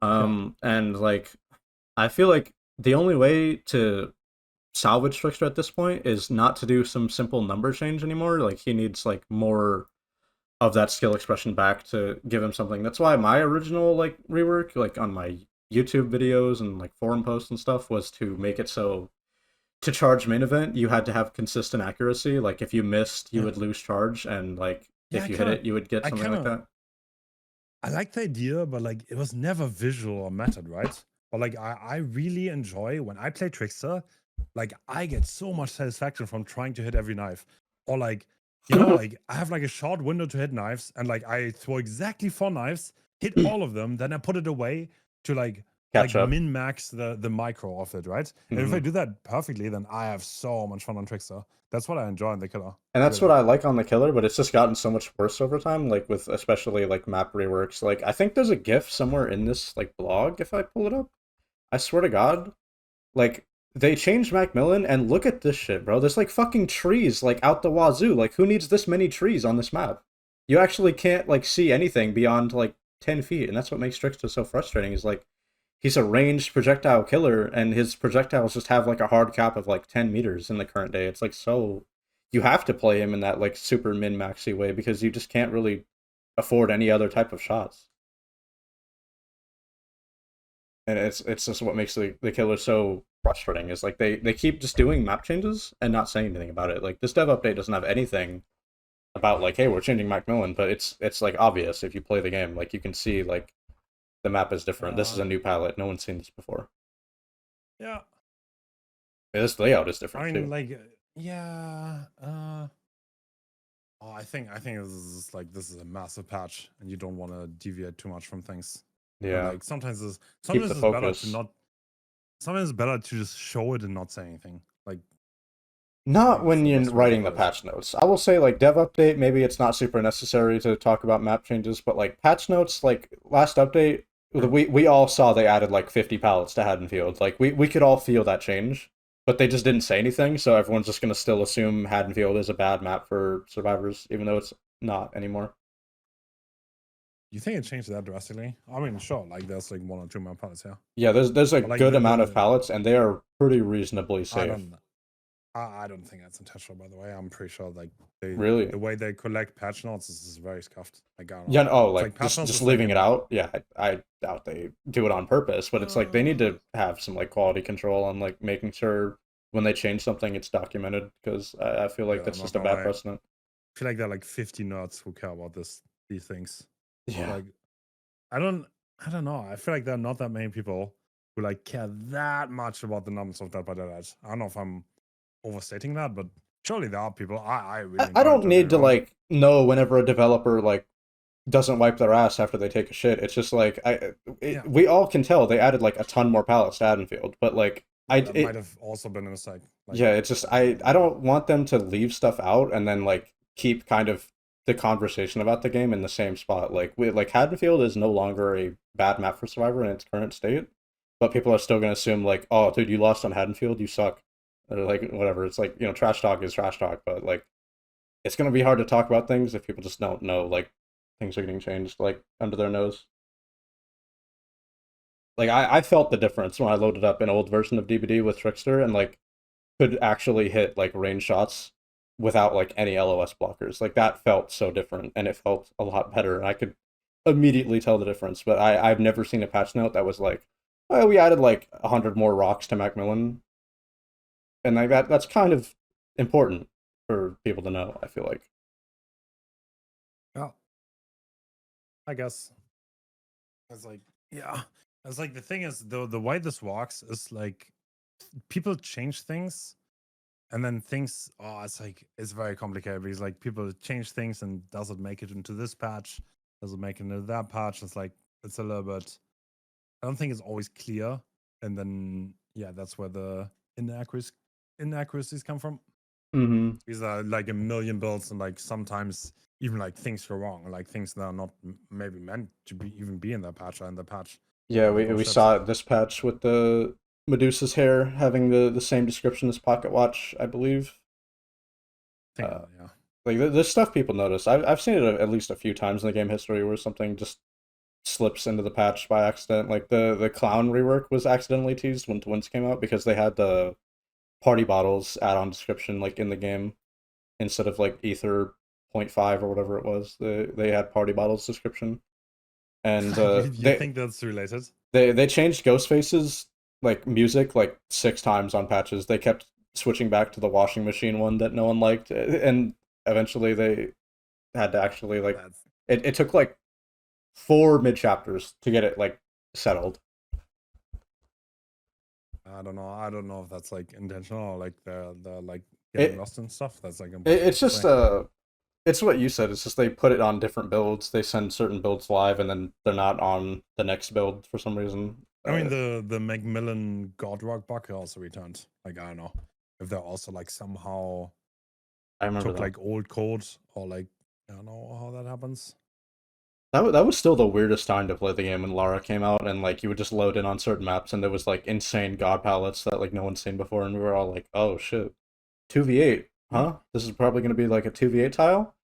Yeah. And like, I feel like the only way to salvage Trickster at this point is not to do some simple number change anymore. Like he needs like more of that skill expression back to give him something. That's why my original like rework, like on my YouTube videos and like forum posts and stuff, was to make it so to charge main event you had to have consistent accuracy. Like if you missed, you would lose charge, and like if you hit it, you would get something like that. I like the idea, but like it was never visual or method, right? But like I really enjoy when I play Trickster, like I get so much satisfaction from trying to hit every knife. Or like, you know, like I have like a short window to hit knives, and like I throw exactly 4 knives, hit all of them, then I put it away to like Catch up. min max the micro of it, right? And if I do that perfectly, then I have so much fun on Trickster. That's what I enjoy in the killer. And that's what I like on the killer, but it's just gotten so much worse over time, like with especially like map reworks. Like I think there's a GIF somewhere in this like blog if I pull it up. I swear to God. Like they changed Macmillan, and look at this shit, bro. There's like fucking trees like out the wazoo. Like who needs this many trees on this map? You actually can't like see anything beyond like 10 feet, and that's what makes Trickster so frustrating, is like he's a ranged projectile killer, and his projectiles just have like a hard cap of like 10 meters in the current day. It's like so you have to play him in that like super min maxy way because you just can't really afford any other type of shots. And it's just what makes the killer so frustrating, is like they keep just doing map changes and not saying anything about it. Like this dev update doesn't have anything about like, hey, we're changing Macmillan, but it's like obvious if you play the game. Like you can see like the map is different. This is a new palette. No one's seen this before. Yeah. This layout is different I mean, too. like, yeah. Oh, I think this is a massive patch, and you don't want to deviate too much from things. Yeah. Like sometimes it's Keep the better to focus. not. Sometimes it's better to just show it and not say anything. Like Not maybe it's when the you're best way to writing the put it. patch notes. I will say, like, dev update, maybe it's not super necessary to talk about map changes, but, like, patch notes, like, last update, we all saw they added, like, 50 pallets to Haddonfield. Like, we could all feel that change, but they just didn't say anything, so everyone's just going to still assume Haddonfield is a bad map for survivors, even though it's not anymore. You think it changed that drastically? I mean, sure, like there's like 1 or 2 more pallets here. Yeah, there's a But, like, good amount of pallets, and they are pretty reasonably safe. I don't think that's intentional, by the way. I'm pretty sure like Really? the way they collect patch notes is very scuffed. Like, I don't know. Yeah, oh, It's like patch notes just is leaving like it out. Yeah, I doubt they do it on purpose, but it's like they need to have some like quality control on like making sure when they change something it's documented, because I feel like Yeah, that's not just a gonna bad lie. precedent. I feel like there are like 50 nerds who care about these things. Yeah. Like, I don't. I don't know. I feel like there are not that many people who like care that much about the numbers of Dead by Daylight. I don't know if I'm overstating that, but surely there are people. I really I enjoy it. don't Don't get me need to wrong. like know whenever a developer like doesn't wipe their ass after they take a shit. It's just like Yeah, we all can tell they added like a ton more pallets to Haddonfield, but like yeah, that might have also been a mistake. Like, yeah, it's just I don't want them to leave stuff out and then like keep kind of the conversation about the game in the same spot. Like we like Haddonfield is no longer a bad map for Survivor in its current state, but people are still gonna assume like, oh, dude, you lost on Haddonfield, you suck, or like whatever. It's like trash talk is trash talk, but like it's gonna be hard to talk about things if people just don't know like things are getting changed like under their nose. Like I felt the difference when I loaded up an old version of DBD with Trickster and like could actually hit like range shots without like any LOS blockers. Like that felt so different and it felt a lot better. And I could immediately tell the difference. But I've never seen a patch note that was like, oh, we added like 100 more rocks to Macmillan, and like that's kind of important for people to know. I feel like. yeah, I guess it's like, yeah, it's like the thing is the way this works is like people change things and then things. Oh, it's like it's very complicated because like people change things and does it make it into this patch? Does it make it into that patch? It's like it's a little bit. I don't think it's always clear, and then yeah, that's where the inaccuracies come from. Mm-hmm. These are like a million builds, and like sometimes even like things go wrong, like things that are not maybe meant to be even be in that patch are in the patch, Yeah, and they go we shit. saw it this patch with the Medusa's hair having the same description as Pocket Watch, I believe. Thing, Uh, yeah, like there's stuff people notice. I've seen it at least a few times in the game history where something just slips into the patch by accident. Like the clown rework was accidentally teased when Twins came out because they had the party bottles add-on description like in the game instead of like Ether 0.5 or whatever it was. They had party bottles description, and you think that's related? they changed Ghostface's like music like 6 times on patches. They kept switching back to the washing machine one that no one liked, and eventually they had to actually like That's it took like 4 mid chapters to get it like settled. I don't know. I don't know if that's like intentional or like they're like getting It, lost in stuff. That's like impossible it's to just say. it's what you said. It's just they put it on different builds. They send certain builds live, and then they're not on the next build for some reason. I mean, the Macmillan Godrock bug also returned. Like I don't know if they're also like somehow I remember took that. like old code or like I don't know how that happens. That was still the weirdest time to play the game when Lara came out, and like you would just load in on certain maps, and there was like insane god palettes that like no one's seen before, and we were all like, "Oh shit, 2v8, Yeah, huh? This is probably gonna be like a 2v8 tile,"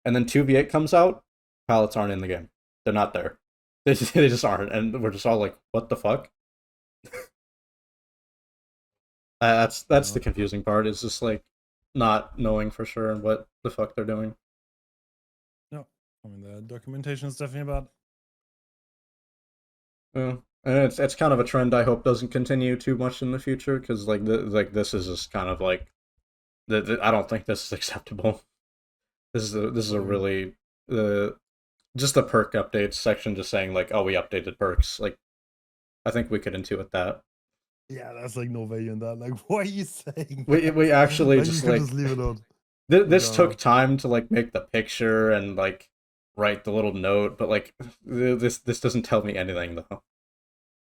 and then 2v8 comes out, palettes aren't in the game. They're not there. They just aren't, and we're just all like, "What the fuck?" That's yeah, the confusing part. Is just like not knowing for sure what the fuck they're doing. yeah. I mean, the documentation is definitely about. Yeah. And it's kind of a trend I hope doesn't continue too much in the future because like this is just kind of like I don't think this is acceptable. This is a Um, really uh, just the perk updates section just saying like, oh, we updated perks. Like I think we could intuit that. yeah, that's like no value in that. Like, why are you saying We that? actually Like, you just could like just leave it out. Like, I this don't took know. time to like make the picture and like write the little note, but like this doesn't tell me anything though.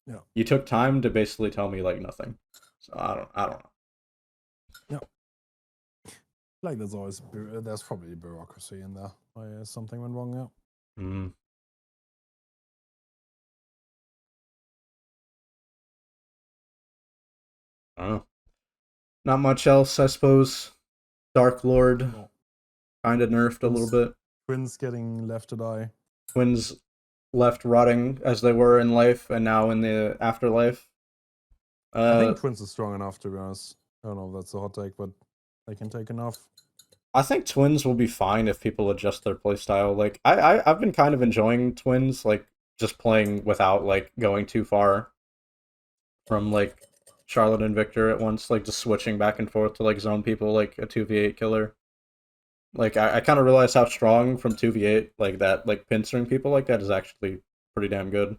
Yeah, You took time to basically tell me like nothing. So I don't know. yeah. Like, there's always there's probably bureaucracy in there. Why something went wrong. Yeah. Mm, I don't know. Not much else, I suppose. Dark Lord No. kind of nerfed a little Twins, bit. twins getting left to die. Twins left rotting as they were in life and now in the afterlife. I Uh, think Twins is strong enough, to be honest. I don't know if that's a hot take, but they can take enough. I think Twins will be fine if people adjust their playstyle. Like I've been kind of enjoying Twins, like just playing without like going too far from like Charlotte and Victor at once, like just switching back and forth to like zone people like a 2v8 killer. Like I kind of realized how strong from 2v8 like that like pinstring people like that is actually pretty damn good.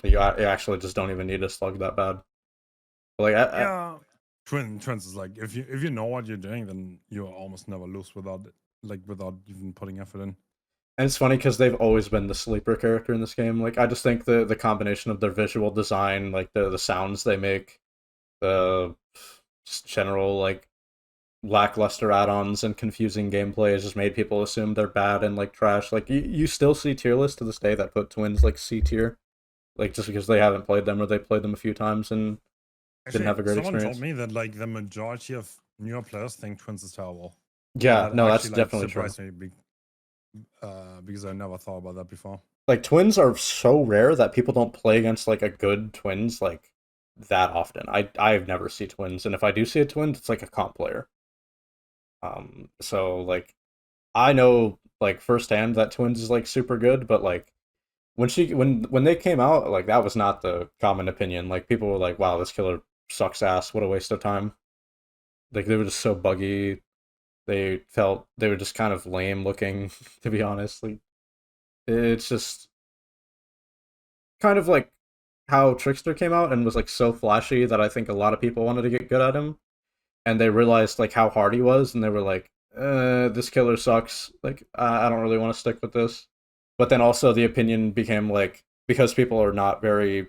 You actually just don't even need to slug that bad. Like Yeah. Twins is like if you know what you're doing, then you almost never lose without even putting effort in. and it's funny because they've always been the sleeper character in this game. Like I just think the combination of their visual design, like the sounds they make, the just general like lackluster add-ons and confusing gameplay has just made people assume they're bad and like trash. Like you still see tier lists to this day that put twins like C tier, like just because they haven't played them or they played them a few times and didn't Actually, have a great someone told experience. me that like the majority of newer players think Twins is terrible, and Yeah, that no, that's actually like definitely true. surprised me because I never thought about that before. Like twins are so rare that people don't play against like a good twins like that often. I've never see twins, and if I do see a twin, it's like a comp player. So like I know like firsthand that twins is like super good, but like when they came out, like that was not the common opinion. Like people were like, "Wow, this killer sucks ass. What a waste of time." Like they were just so buggy. They were just kind of lame looking, to be honest. Like it's just kind of like how Trickster came out and was like so flashy that I think a lot of people wanted to get good at him, and they realized like how hard he was, and they were like, "This killer sucks. Like I don't really want to stick with this." But then also the opinion became like because people are not very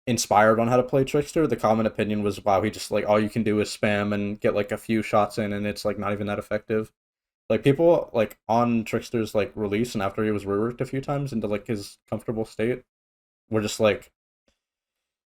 inspired on how to play Trickster, the common opinion was, "Wow, he just like all you can do is spam and get like a few shots in, and it's like not even that effective." Like people like on Trickster's like release and after he was reworked a few times into like his comfortable state, were just like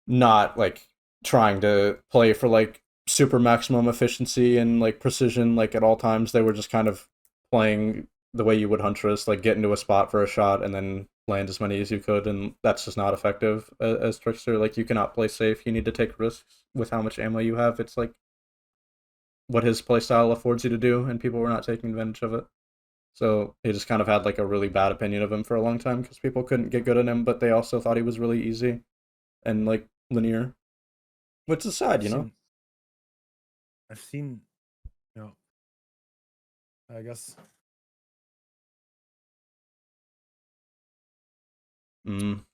not like trying to play for like super maximum efficiency and like precision like at all times. They were just kind of playing the way you would Huntress, like get into a spot for a shot and then land as many as you could, and that's just not effective as Trickster. Like you cannot play safe. You need to take risks with how much ammo you have. It's like what his playstyle affords you to do, and people were not taking advantage of it. So he just kind of had like a really bad opinion of him for a long time because people couldn't get good at him, but they also thought he was really easy and like linear, which is sad, I've you know. seen, I've seen, you know, I guess. Mm.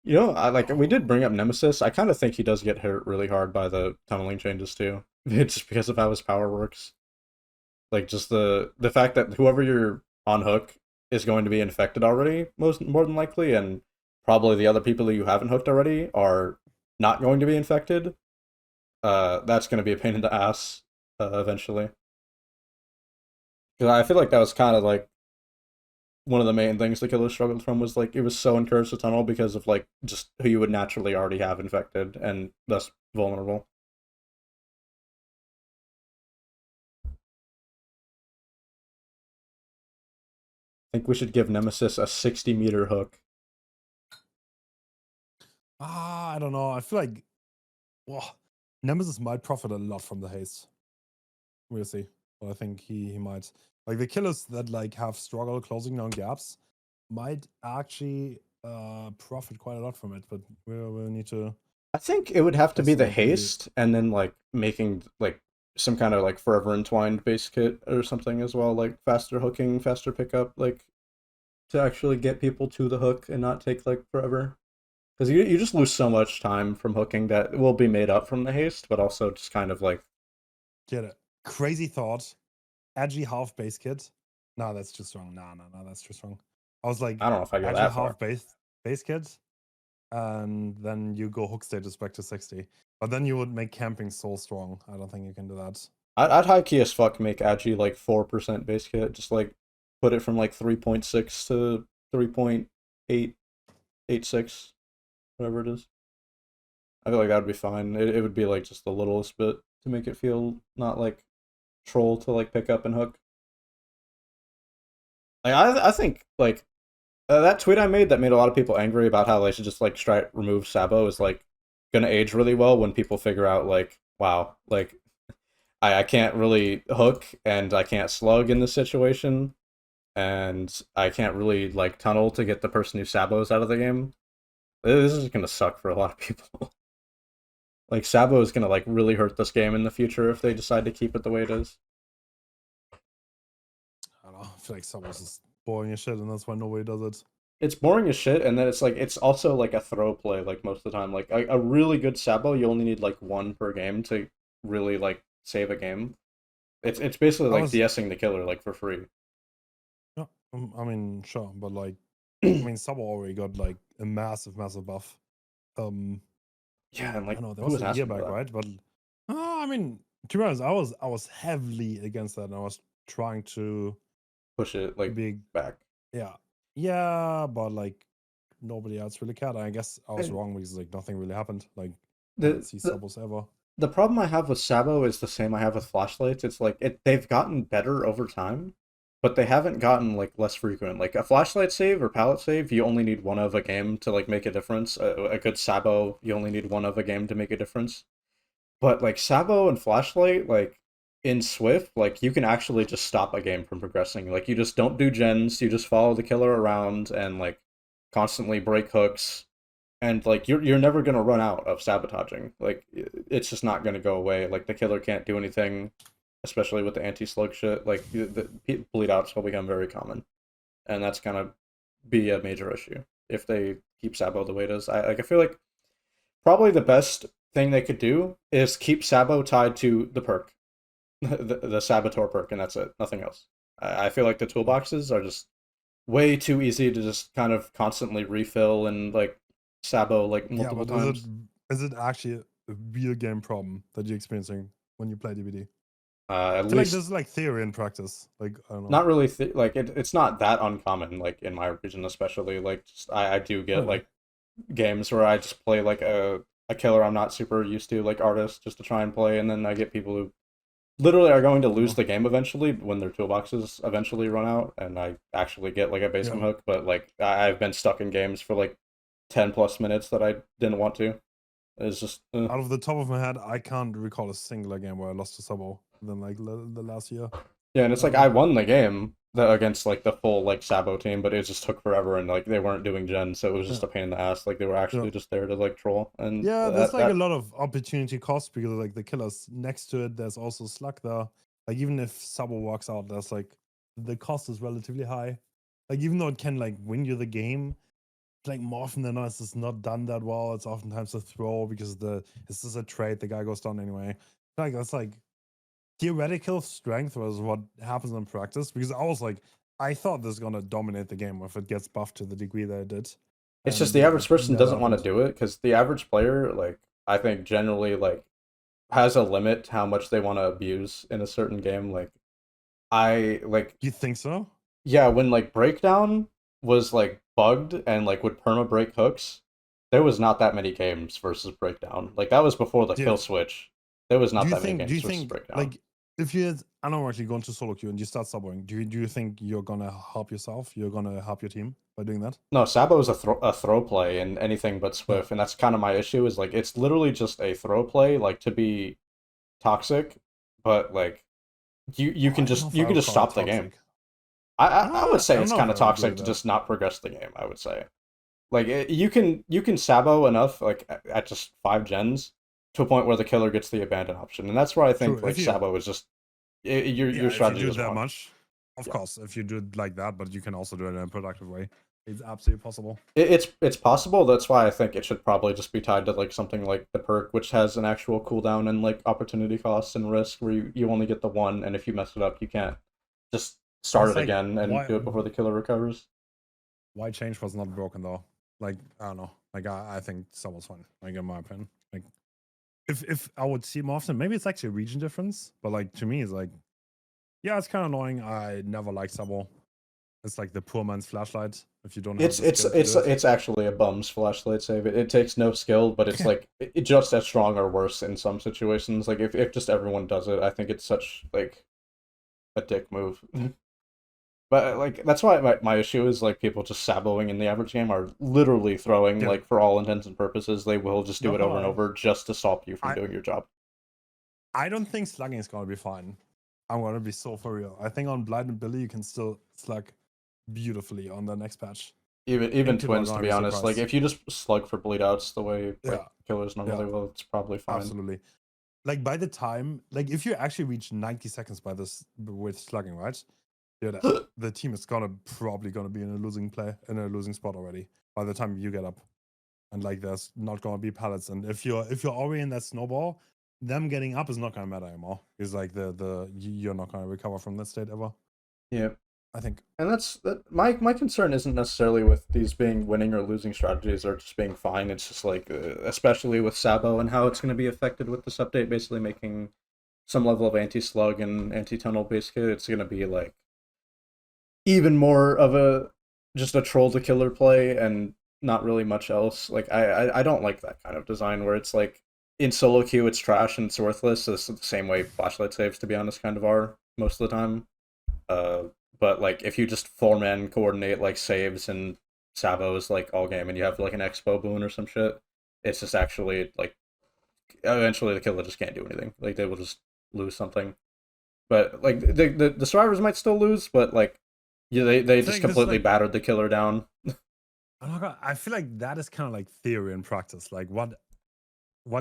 You know, I like we did bring up Nemesis. I kind of think he does get hurt really hard by the tunneling changes too. It's just because of how his power works. Like just the fact that whoever you're on hook is going to be infected already, most more than likely, and probably the other people that you haven't hooked already are not going to be infected. That's going to be a pain in the ass eventually. Because I feel like that was kind of like one of the main things the killer struggled from was like it was so encouraged to tunnel because of like just who you would naturally already have infected and thus vulnerable. I think we should give Nemesis a 60-meter hook. I don't know. I feel like, well, Nemesis might profit a lot from the haste. We'll see. But I think he might. Like the killers that like have struggle closing down gaps might actually profit quite a lot from it. But we'll need to I think it would have to be test it the out maybe. haste and then like making like some kind of like forever entwined base kit or something as well, like faster hooking, faster pickup, like to actually get people to the hook and not take like forever. Because you just lose so much time from hooking that will be made up from the haste, but also just kind of like Get it. Crazy thought. Edgy half base kit. No, that's too strong. No, that's too strong. I was like, I don't know if I go edgy that half far. base kit, and then you go hook status back to 60. But then you would make camping so strong. I don't think you can do that. I'd high key as fuck make Agi like 4% base kit, just like put it from like 3.6 to 3.886, whatever it is. I feel like that would be fine. It would be like just the littlest bit to make it feel not like troll to like pick up and hook. Like I think like that tweet I made that made a lot of people angry about how they should just like straight remove Sabo is like gonna age really well when people figure out like wow like I can't really hook and I can't slug in this situation and I can't really like tunnel to get the person who Sabos out of the game. This is gonna suck for a lot of people. Like Sabo is gonna like really hurt this game in the future if they decide to keep it the way it is. I don't know. I feel like Samus is boring as shit, and that's why nobody does it. it's boring as shit, and then it's like it's also like a throw play like most of the time. Like a really good Sabo, you only need like one per game to really like save a game. It's basically I like was, DSing the killer like for free. yeah, I mean, sure, but like, I mean, Sabo already got like a massive, massive buff. Um, Yeah, and I like know that who was was a year asking for back, that? right? But I mean, to be honest, I was heavily against that, and I was trying Push it to like be, back. yeah, yeah, but like nobody else really cared. I guess I was And wrong because like nothing really happened. Like I didn't the see the Sabos ever. the problem I have with Sabo is the same I have with flashlights. It's like they've gotten better over time, but they haven't gotten like less frequent. Like a flashlight save or palette save, you only need one of a game to like make a difference. A good Sabo, you only need one of a game to make a difference. But like Sabo and flashlight, like in Swift, like you can actually just stop a game from progressing. Like you just don't do gens, you just follow the killer around and like constantly break hooks and like you're never gonna run out of sabotaging. Like it's just not gonna go away. Like the killer can't do anything, especially with the anti-slug shit. Like the bleed outs will become very common, and that's gonna be a major issue if they keep Sabo the way it is. I feel like probably the best thing they could do is keep Sabo tied to the perk, the Saboteur perk, and that's it. Nothing else. I feel like the toolboxes are just way too easy to just kind of constantly refill and like Sabo like Yeah, multiple but times. is it actually a real game problem that you're experiencing when you play DBD? At So like least this is like theory and practice. Like I don't know. not really like it's not that uncommon like in my region especially like just, I do get Really? like games where I just play like a killer I'm not super used to like artist just to try and play and then I get people who literally are going to lose Oh, the game eventually when their toolboxes eventually run out and I actually get like a basement yeah. hook but like I've been stuck in games for like 10 plus minutes that I didn't want to. It's just Out of the top of my head, I can't recall a single game where I lost to Sabo than like the last year. yeah, and it's like I won the game against like the full like Sabo team, but it just took forever and like they weren't doing gen, so it was just Yeah. a pain in the ass. Like they were Yeah. actually just there to like troll, and Yeah, there's that like a that lot of opportunity cost because like the killers next to it, there's also Slug there. Like even if Sabo walks out, there's like the cost is relatively high. Like even though it can like win you the game, like more often than not, it's just not done that well. It's oftentimes a throw because it's just a trade. The guy goes down anyway. Like that's like theoretical strength was what happens in practice because I was like, I thought this is gonna dominate the game if it gets buffed to the degree that it did, it's just and the it average person never doesn't want to happened. do it because the average player like I think generally like has a limit to how much they want to abuse in a certain game. Like I like You think so? yeah, when like breakdown was like bugged and like would perma break hooks, there was not that many games versus breakdown. Like that was before the kill Yeah. switch. There was Do not you that many think? Do games you versus think breakdown. like if you had, I know actually going to solo queue and you start subbing, do you think you're gonna help yourself? You're gonna help your team by doing that? No, Sabo is a throw play in anything but Yeah. Swift, and that's kind of my issue. Is like it's literally just a throw play, like to be toxic, but like Oh, I don't know if you I can would just call it stop the game. toxic. I would I say don't it's know if kind I of would agree toxic with to that. just not progress the game. I would say like you can Sabo enough like at just 5 gens to a point where the killer gets the abandon option, and that's where I True. think If like you Sabo is just your Yeah, if you strategy do it was that wrong. much, of Yeah. course, if you do it like that, but you can also do it in a productive way. It's absolutely possible. It's possible. That's why I think it should probably just be tied to like something like the perk, which has an actual cooldown and like opportunity costs and risk, where you only get the one, and if you mess it up, you can't just But start it's it like again and do it before the killer recovers. why change was not broken though. Like I don't know. Like I think that was fine. Like in my opinion. Like if I would see more often, maybe it's actually a region difference. But like to me, it's like yeah, it's kind of annoying. I never liked Sabo. It's like the poor man's flashlight. If you don't have the skill to do it, It's actually a bum's flashlight save. It takes no skill, but it's like it just as strong or worse in some situations. Like if just everyone does it, I think it's such like a dick move. But like that's why my issue is like people just saboing in the average game are literally throwing yeah. like for all intents and purposes they will just do No, it over and over just to stop you from I doing your job. I don't think slugging is gonna be fine. I'm gonna be so for real. I think on Blind and Billy you can still slug beautifully on the next patch. I Even think people are twins to gonna be be honest. Like surprised. if you just slug for bleed outs the way like Yeah, killers yeah, normally will, it's probably fine. absolutely. Like by the time, like if you actually reach 90 seconds by this with slugging, right? Yeah, the team is probably gonna be in a losing spot already by the time you get up, and like there's not gonna be pallets. And if you're already in that snowball, them getting up is not gonna matter anymore. Because like you're not gonna recover from that state ever. Yeah. I think. And my concern isn't necessarily with these being winning or losing strategies or just being fine. It's just like, especially with Sabo and how it's going to be affected with this update, basically making some level of anti-slug and anti-tunnel basically. It's going to be like even more of just a troll to killer play and not really much else. Like I don't like that kind of design where it's like in solo queue it's trash and it's worthless. It's the same way flashlight saves, to be honest, kind of are most of the time. Uh, but like if you just 4-man coordinate like saves and Sabos like all game and you have like an expo boon or some shit, it's just actually like eventually the killer just can't do anything. Like they will just lose something. But like the survivors might still lose, but like yeah, they just completely battered the killer down. Oh my god, I feel like that is kind of like theory and practice. Like what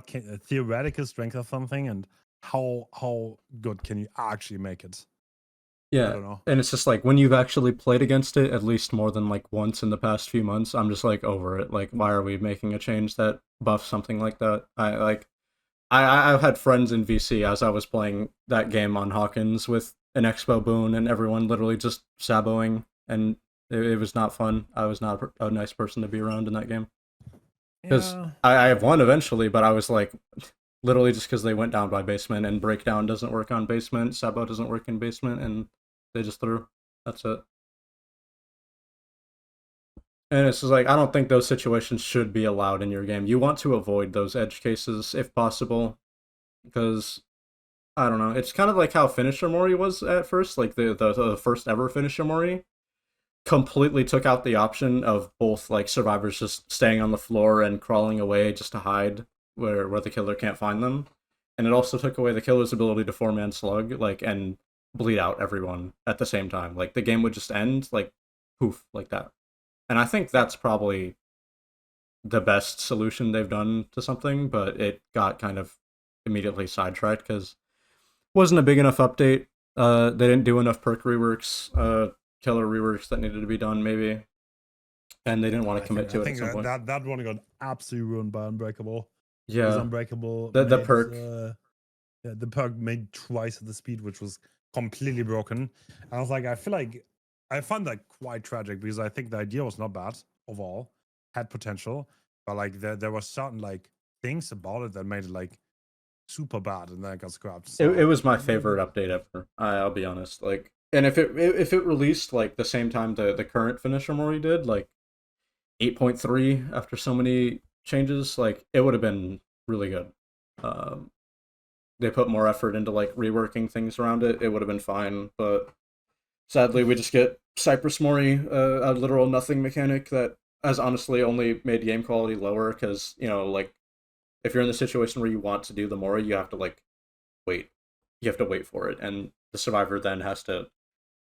can a theoretical strength of something, and how good can you actually make it? I Yeah, don't know. and it's just like when you've actually played against it at least more than like once in the past few months, I'm just like over it. Like, why are we making a change that buffs something like that? I've had friends in VC as I was playing that game on Hawkins with an Expo boon and everyone literally just saboing, and it was not fun. I was not a nice person to be around in that game because Yeah. I have won eventually, but I was like literally just because they went down by basement and breakdown doesn't work on basement, Sabo doesn't work in basement, and they just threw. That's it. And it's just like I don't think those situations should be allowed in your game. You want to avoid those edge cases if possible, because I don't know. It's kind of like how finisher mori was at first. Like the first ever finisher mori completely took out the option of both like survivors just staying on the floor and crawling away just to hide where the killer can't find them, and it also took away the killer's ability to 4-man slug like and bleed out everyone at the same time. Like the game would just end like poof like that. And I think that's probably the best solution they've done to something, but it got kind of immediately sidetracked because wasn't a big enough update. They didn't do enough perk reworks, killer reworks that needed to be done, maybe, and they didn't want to commit to it. I think that one got absolutely ruined by Unbreakable. Yeah, because Unbreakable the perk. Yeah, the perk made twice the speed, which was completely broken. And I was like, I feel like I found that quite tragic because I think the idea was not bad overall, had potential, but like there were certain like things about it that made it like super bad, and then it got scrapped. So. It was my favorite update ever. I'll be honest. Like, and if it released like the same time the current finisher Mori did, like 8.3 after so many changes, like it would have been really good. They put more effort into like reworking things around it. It would have been fine, but sadly we just get Cypress Mori, a literal nothing mechanic that has honestly only made game quality lower because like if you're in the situation where you want to do the Mori, you have to like wait. You have to wait for it, and the survivor then has to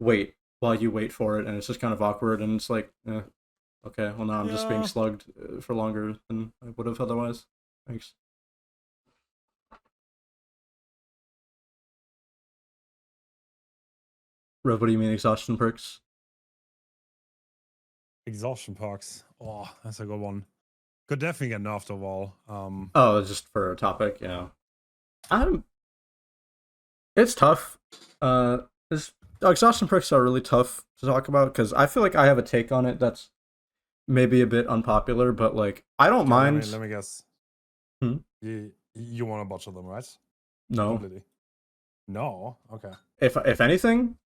wait while you wait for it, and it's just kind of awkward. And it's like, okay, well now I'm just being slugged for longer than I would have otherwise. Thanks. Rev, what do you mean exhaustion perks? Exhaustion perks. Oh, that's a good one. Could definitely get nerfed overall. Oh, just for a topic, yeah. It's tough. This exhaustion perks are really tough to talk about because I feel like I have a take on it that's maybe a bit unpopular, but like I don't mind. Let me guess. You want a bunch of them, right? No. Completely. No. Okay. If anything,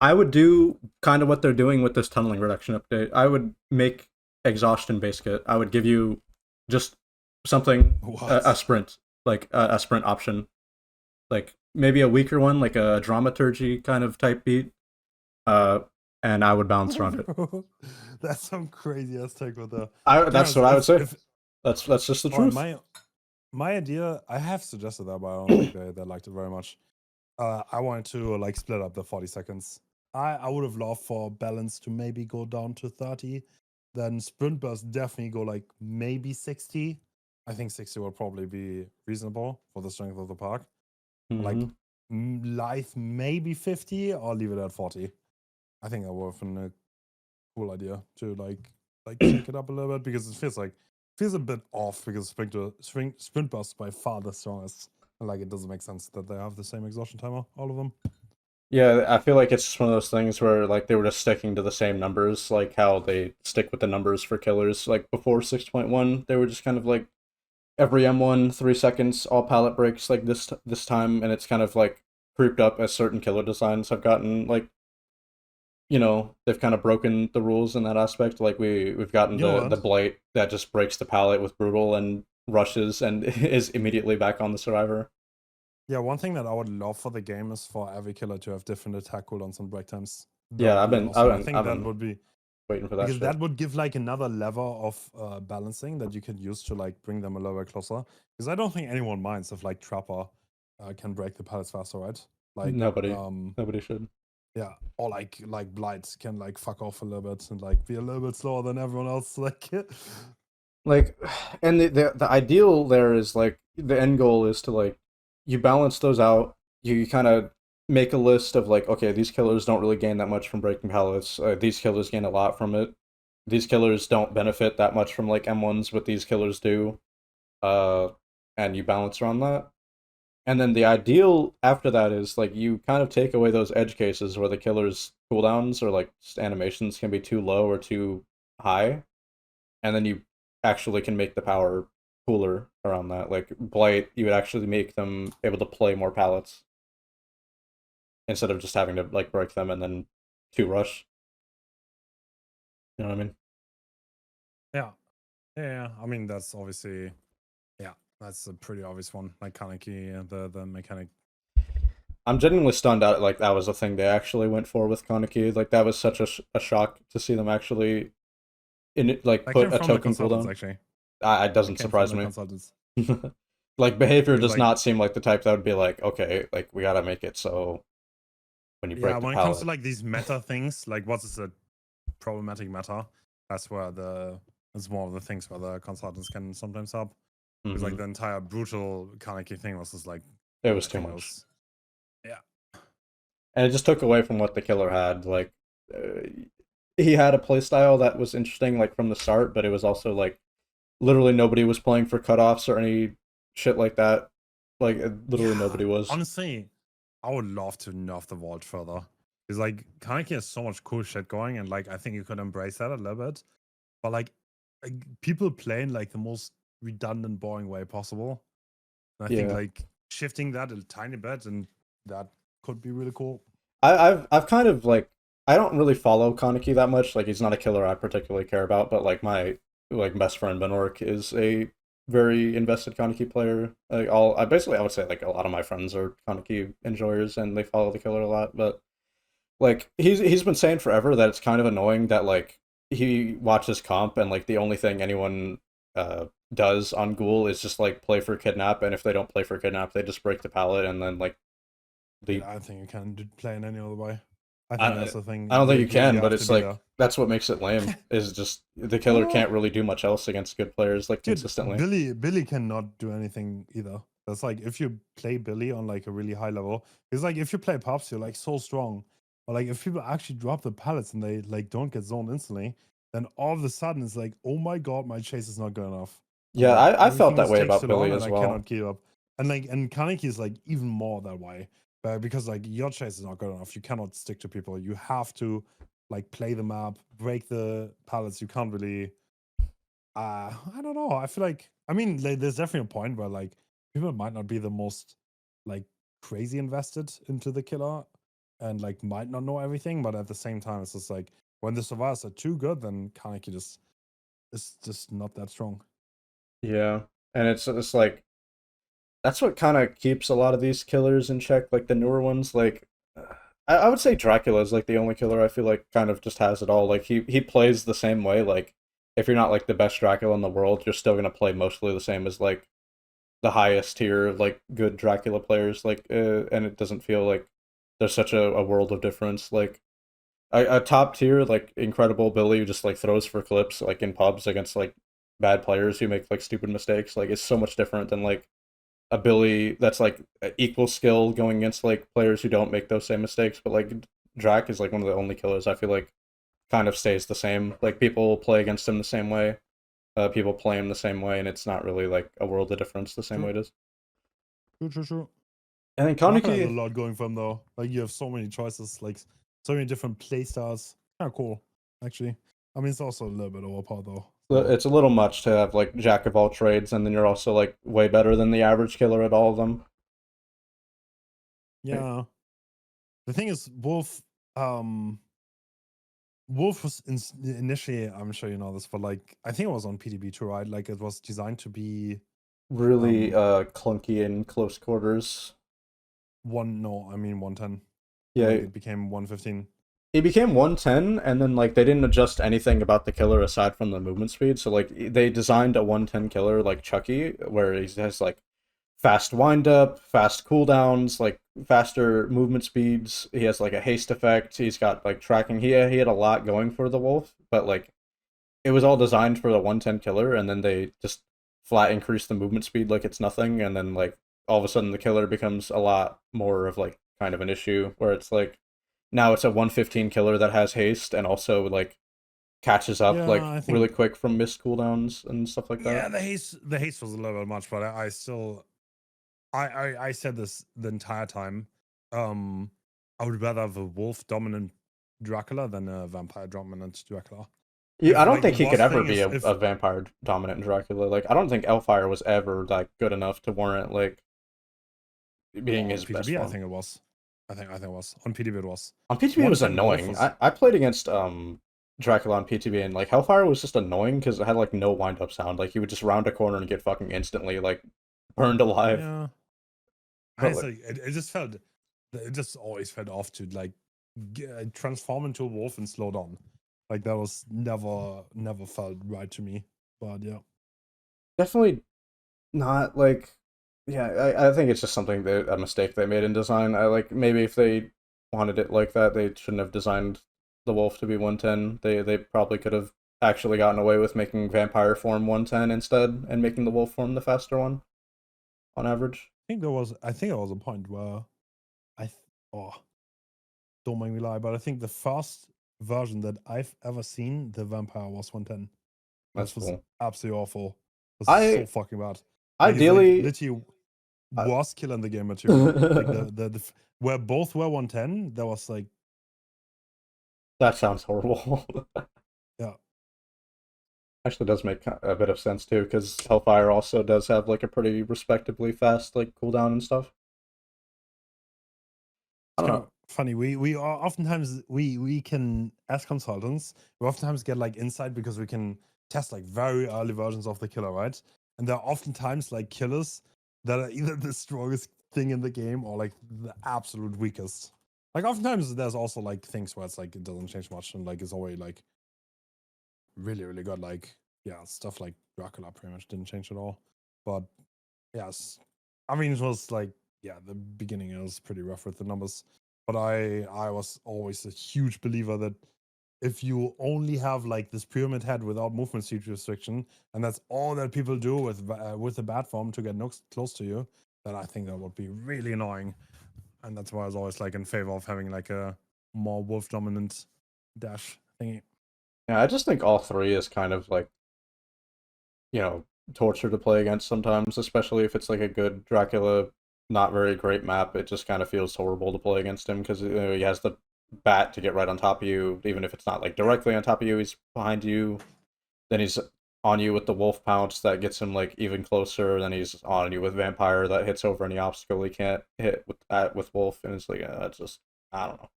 I would do kind of what they're doing with this tunneling reduction update. I would make exhaustion base kit. I would give you just something a sprint, like a sprint option, like maybe a weaker one, like a dramaturgy kind of type beat. And I would bounce around it. That's some crazy ass take with the. That's what I would say. That's just the truth. My idea, I have suggested that, but I don't think they liked it very much. I wanted to like split up the 40 seconds. I would have loved for balance to maybe go down to 30. Then sprint burst definitely go like maybe 60. I think 60 would probably be reasonable for the strength of the park. Like life maybe 50 or leave it at 40. I think that would have been a cool idea to like shake it up a little bit, because it feels a bit off, because sprint burst is by far the strongest. And like it doesn't make sense that they have the same exhaustion timer, all of them. Yeah, I feel like it's just one of those things where like they were just sticking to the same numbers, like how they stick with the numbers for killers. Like before 6.1, they were just kind of like every M1 3 seconds, all pallet breaks like this time, and it's kind of like creeped up as certain killer designs have gotten like they've kind of broken the rules in that aspect. Like we've gotten You know the what? blight that just breaks the pallet with brutal and rushes and is immediately back on the survivor. Yeah, one thing that I would love for the game is for every killer to have different attack cooldowns and break times. That Yeah, would I've be been awesome. I've I been think I've that been would be, waiting for that because shit. that would give like another level of balancing that you could use to like bring them a little bit closer. Because I don't think anyone minds if like Trapper can break the pallets faster, right? Like Nobody should. yeah, or like Blight can like fuck off a little bit and like be a little bit slower than everyone else. Like Like, and the ideal there is like the end goal is to like you balance those out. You kind of make a list of like, okay, these killers don't really gain that much from breaking pallets. These killers gain a lot from it. These killers don't benefit that much from like M1s, but these killers do. Uh, and you balance around that. And then the ideal after that is like you kind of take away those edge cases where the killer's cooldowns or like animations can be too low or too high, and then you actually can make the power cooler around that. Like Blight, you would actually make them able to play more pallets instead of just having to like break them and then two rush. You know what I mean? yeah, yeah. I mean that's obviously, yeah, that's a pretty obvious one. Like Kaneki, the mechanic. I'm genuinely stunned at like that was a thing they actually went for with Kaneki. Like that was such a shock to see them actually in it, like That put came a from the token consultants cooldown. actually. It That doesn't came from surprise the me. consultants. Like behavior Because does like, not seem like the type that would be like, okay, like we gotta make it so when you yeah, break the when it comes to pallet. like these meta things, like what is a problematic meta, that's where it's one of the things where the consultants can sometimes help. Because like Hmm. the entire brutal Kaneki thing was just like, It was I too think it much. was, yeah. And it just took away from what the killer had. Like uh, he had a playstyle that was interesting, like from the start, but it was also like literally nobody was playing for cutoffs or any shit like that. Like literally Yeah, nobody was. honestly, I would love to nerf the vault further. Because like Kaneki has so much cool shit going, and like I think you could embrace that a little bit. But like people play in like the most redundant, boring way possible. And I think Yeah, like shifting that a tiny bit, and that could be really cool. I've kind of like I don't really follow Kaneki that much. Like he's not a killer I particularly care about, but like my like best friend Benwork is a very invested Kaneki player. Like all I basically I would say like a lot of my friends are Kaneki enjoyers and they follow the killer a lot, but like he's been saying forever that it's kind of annoying that like he watches comp and like the only thing anyone does on Ghoul is just like play for kidnap, and if they don't play for kidnap they just break the pallet and then like Dude, the I don't think you can play in any other way. I think I that's the I thing. don't think You you you, you can, but have to it's be like there. that's what makes it lame. Is just the killer No, can't really do much else against good players like dude, consistently. Billy cannot do anything either. That's like if you play Billy on like a really high level, it's like if you play Pops, you're like so strong. But like if people actually drop the pallets and they like don't get zoned instantly, then all of a sudden it's like, oh my god, my chase is not good enough. And Yeah, like I felt everything that just way takes too about Billy long and as I well. cannot keep up. And Kaneki is like even more that way. Because like your chase is not good enough. You cannot stick to people. You have to like play the map, break the pallets. You can't really I don't know. I feel like, I mean, like, there's definitely a point where like people might not be the most like crazy invested into the killer and like might not know everything, but at the same time, it's just like when the survivors are too good, then Kaneki just is just not that strong. Yeah, and it's like that's what kind of keeps a lot of these killers in check, like the newer ones. Like I would say Dracula is like the only killer I feel like kind of just has it all. Like he plays the same way. Like if you're not like the best Dracula in the world, you're still gonna play mostly the same as like the highest tier like good Dracula players. Like and it doesn't feel like there's such a world of difference. Like a top tier like incredible Billy who just like throws for clips like in pubs against like bad players who make like stupid mistakes. Like it's so much different than like a Billy that's like equal skill going against like players who don't make those same mistakes, but like Drac is like one of the only killers I feel like kind of stays the same. Like people play against him the same way, people play him the same way, and it's not really like a world of difference the same way True, it is. true. And then Dracula has a Kaneki, lot going for him though. Like you have so many choices, like so many different play styles. Kind of cool, actually. I mean, it's also a little bit overpowered though. So it's a little much to have like jack of all trades, and then you're also like way better than the average killer at all of them. yeah, the thing is, Wolf was initially, I'm sure you know this, but like I think it was on PDB too, right? Like it was designed to be Really um clunky in close quarters. one. No, I mean 110, and like Yeah, it became 115. he became 110, and then like they didn't adjust anything about the killer aside from the movement speed. So like they designed a 110 killer like Chucky, where he has like fast wind up, fast cooldowns, like faster movement speeds. He has like a haste effect. He's got like tracking. He had a lot going for the wolf, but like it was all designed for the 110 killer, and then they just flat increase the movement speed like it's nothing, and then like all of a sudden the killer becomes a lot more of like kind of an issue where it's like now it's a 115 killer that has haste and also like catches up Yeah, like I really think quick from missed cooldowns and stuff like that. yeah, the haste was a little bit much, but I still I said this the entire time. Um, I would rather have a wolf dominant Dracula than a vampire dominant Dracula. I If don't like the think he could worst ever thing be is a if vampire dominant Dracula. Like I don't think Elfire was ever like good enough to warrant like being on his best PTB, I form. think it was. I think it was on PTB. It was On PTB it was 110 wolf annoying. was I played against Dracula on PTB, and like Hellfire was just annoying because it had like no wind up sound. Like he would just round a corner and get fucking instantly like burned alive. yeah. But like It just felt it just always felt off to like transform into a wolf and slow down. Like that was never felt right to me. But yeah. definitely not like yeah, I think it's just something that a mistake they made in design. I like maybe if they wanted it like that, they shouldn't have designed the wolf to be 110. They probably could have actually gotten away with making vampire form 110 instead and making the wolf form the faster one on average. I think there was a point where oh, don't make me lie, but I think the first version that I've ever seen, the vampire was 110. That's This was cool. absolutely awful. This is so I fucking bad. Like it's like ideally literally I, worst kill in the game material. Like where both were 110, that was like that sounds horrible. yeah. Actually does make a bit of sense too, because Hellfire also does have like a pretty respectably fast like cooldown and stuff. I It's don't kind know. of funny. We are oftentimes we can as consultants we oftentimes get like insight because we can test like very early versions of the killer, right? And there are oftentimes like killers that are either the strongest thing in the game or like the absolute weakest. Like oftentimes there's also like things where it's like it doesn't change much and like it's already like really good. Like yeah, stuff like Dracula pretty much didn't change at all. But yes, I mean it was like yeah, the beginning was pretty rough with the numbers. But I was always a huge believer that if you only have like this pyramid head without movement speed restriction, and that's all that people do with the bat form to get close to you, then I think that would be really annoying. And that's why I was always like in favor of having like a more wolf dominant dash thingy. Yeah, I just think all three is kind of like, torture to play against sometimes, especially if it's like a good Dracula, not very great map. It just kind of feels horrible to play against him because he has the bat to get right on top of you, even if it's not like Yeah. directly on top of you, he's behind you. Then he's on you with the wolf pounce that gets him like even closer. Then he's on you with vampire that hits over any obstacle he can't hit with wolf, and it's like it's just I don't know.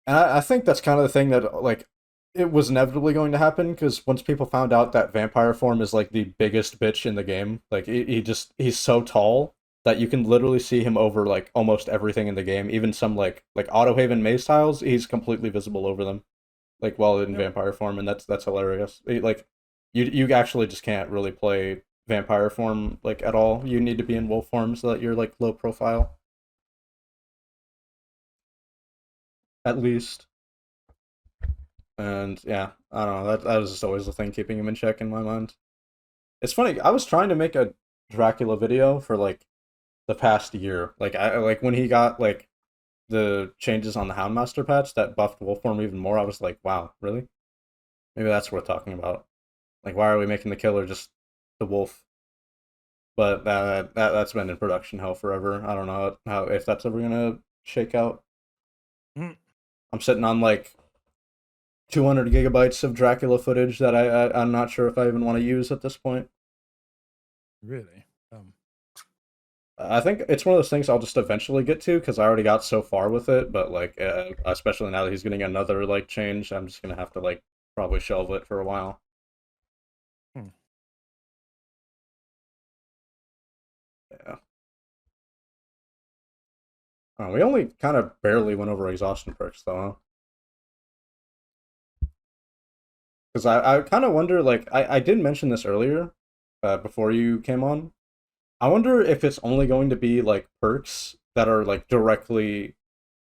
And I think that's kind of the thing that like it was inevitably going to happen because once people found out that vampire form is like the biggest bitch in the game, like he's so tall that you can literally see him over like almost everything in the game, even some like auto haven maze tiles, he's completely visible over them, like while in Yep. vampire form, and that's hilarious. Like you actually just can't really play vampire form like at all. You need to be in wolf form so that you're like low profile at least. And yeah, I don't know. That was just always the thing keeping him in check in my mind. It's funny. I was trying to make a Dracula video for like the past year. Like I like when he got like the changes on the Houndmaster patch that buffed Wolfform even more, I was like, wow, really? Maybe that's worth talking about. Like, why are we making the killer just the wolf? But that's been in production hell forever. I don't know how if that's ever gonna shake out. Mm. I'm sitting on like 200 gigabytes of Dracula footage that I'm not sure if I even want to use at this point. Really? I think it's one of those things I'll just eventually get to because I already got so far with it. But like, especially now that he's getting another like change, I'm just gonna have to like probably shelve it for a while. Hmm. Yeah. We only kind of barely went over exhaustion perks though, because I kind of wonder. Like, I did mention this earlier, before you came on. I wonder if it's only going to be like perks that are like directly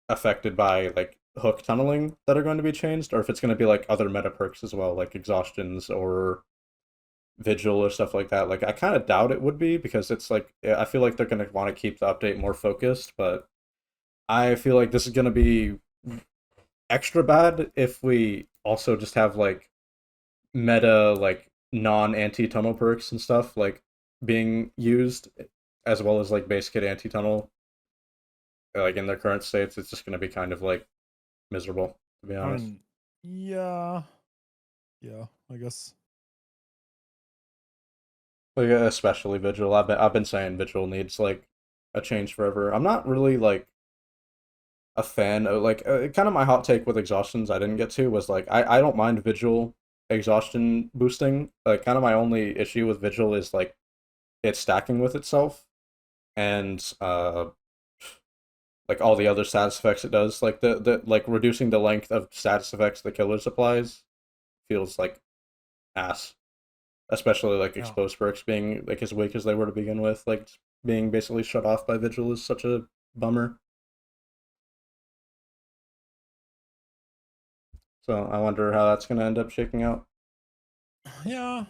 affected by like hook tunneling that are going to be changed, or if it's going to be like other meta perks as well, like exhaustions or vigil or stuff like that. Like I kind of doubt it would be because it's like I feel like they're going to want to keep the update more focused, but I feel like this is going to be extra bad if we also just have like meta like non anti tunnel perks and stuff like being used as well as like base kit anti tunnel like in their current states. It's just going to be kind of like miserable, to be I honest. mean, yeah, I guess. Like especially Vigil. I've been saying Vigil needs like a change forever. I'm not really like a fan of like kind of my hot take with exhaustions I didn't get to was like I don't mind Vigil exhaustion boosting. Like kind of my only issue with Vigil is like it's stacking with itself and like all the other status effects it does. Like the like reducing the length of status effects the killer supplies feels like ass. Especially like Yeah. exposed perks being like as weak as they were to begin with, like being basically shut off by Vigil is such a bummer. So I wonder how that's gonna end up shaking out. Yeah.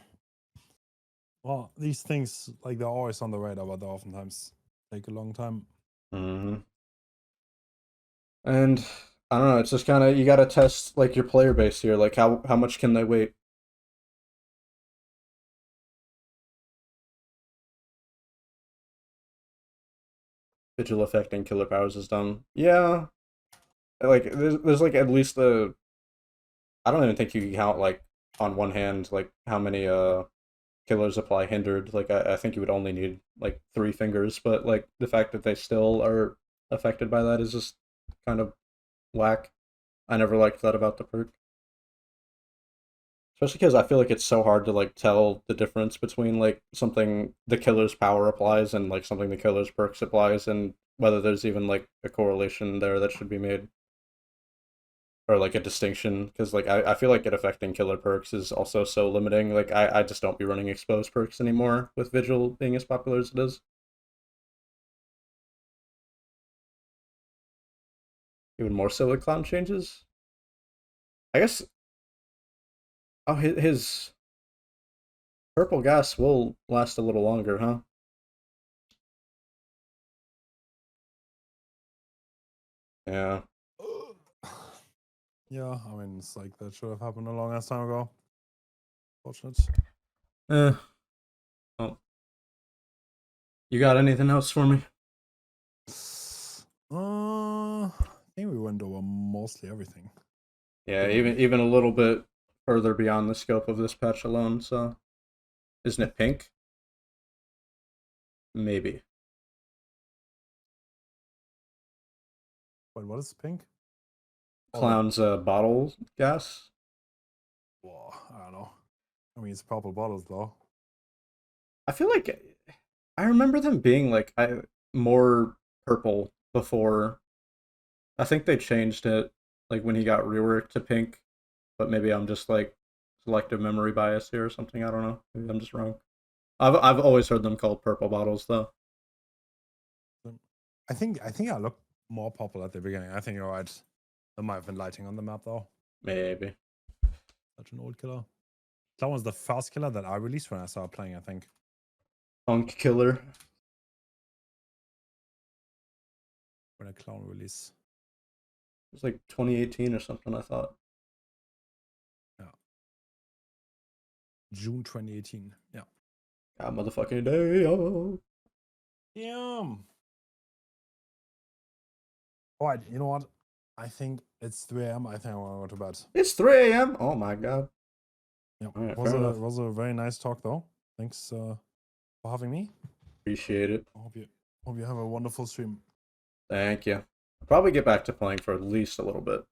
Well, these things like they're always on the radar, but they oftentimes take a long time. Mm-hmm. And I don't know, it's just kind of you gotta test like your player base here. Like how much can they wait? Vigil affecting killer powers is done. Yeah, like there's like at least a I don't even think you can count like on one hand like how many killers apply hindered. Like I think you would only need like 3 fingers, but like the fact that they still are affected by that is just kind of whack. I never liked that about the perk. Especially because I feel like it's so hard to like tell the difference between like something the killer's power applies and like something the killer's perks applies and whether there's even like a correlation there that should be made or like a distinction because like I feel like it affecting killer perks is also so limiting. Like I just don't be running exposed perks anymore with Vigil being as popular as it is. Even more so with clown changes. I guess oh his purple gas will last a little longer, huh? Yeah. Yeah, I mean, it's like that should have happened a long ass time ago. Fortunate. Eh. Well, you got anything else for me? I think we went over mostly everything. Yeah, Didn't we? even a little bit further beyond the scope of this patch alone. So, isn't it pink? Maybe. Wait, what is pink? Oh, the Clown's bottle gas. whoa, I don't know. I mean, it's purple bottles though. I feel like I remember them being like more purple before. I think they changed it like when he got reworked to pink, but maybe I'm just like selective memory bias here or something. I don't know. Maybe I'm just wrong. I've always heard them called purple bottles though. I think I looked more purple at the beginning. I think you're right. There might have been lighting on the map though. Maybe. Such an old killer. That was the first killer that I released when I started playing, I think. Punk killer. When a clown release. was like 2018 or something, I thought. Yeah. June 2018. Yeah. God, motherfucking day. Oh. Damn. All right, you know what? I think it's 3 a.m. I think I want to go to bed. It's 3 a.m. Oh my god. Yeah. All right, Was a very nice talk though. Thanks for having me. Appreciate it. I hope you have a wonderful stream. Thank you. I'll probably get back to playing for at least a little bit.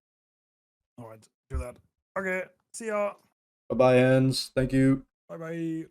All right, do that. Okay, see ya. Bye bye, Hens. Thank you. Bye bye.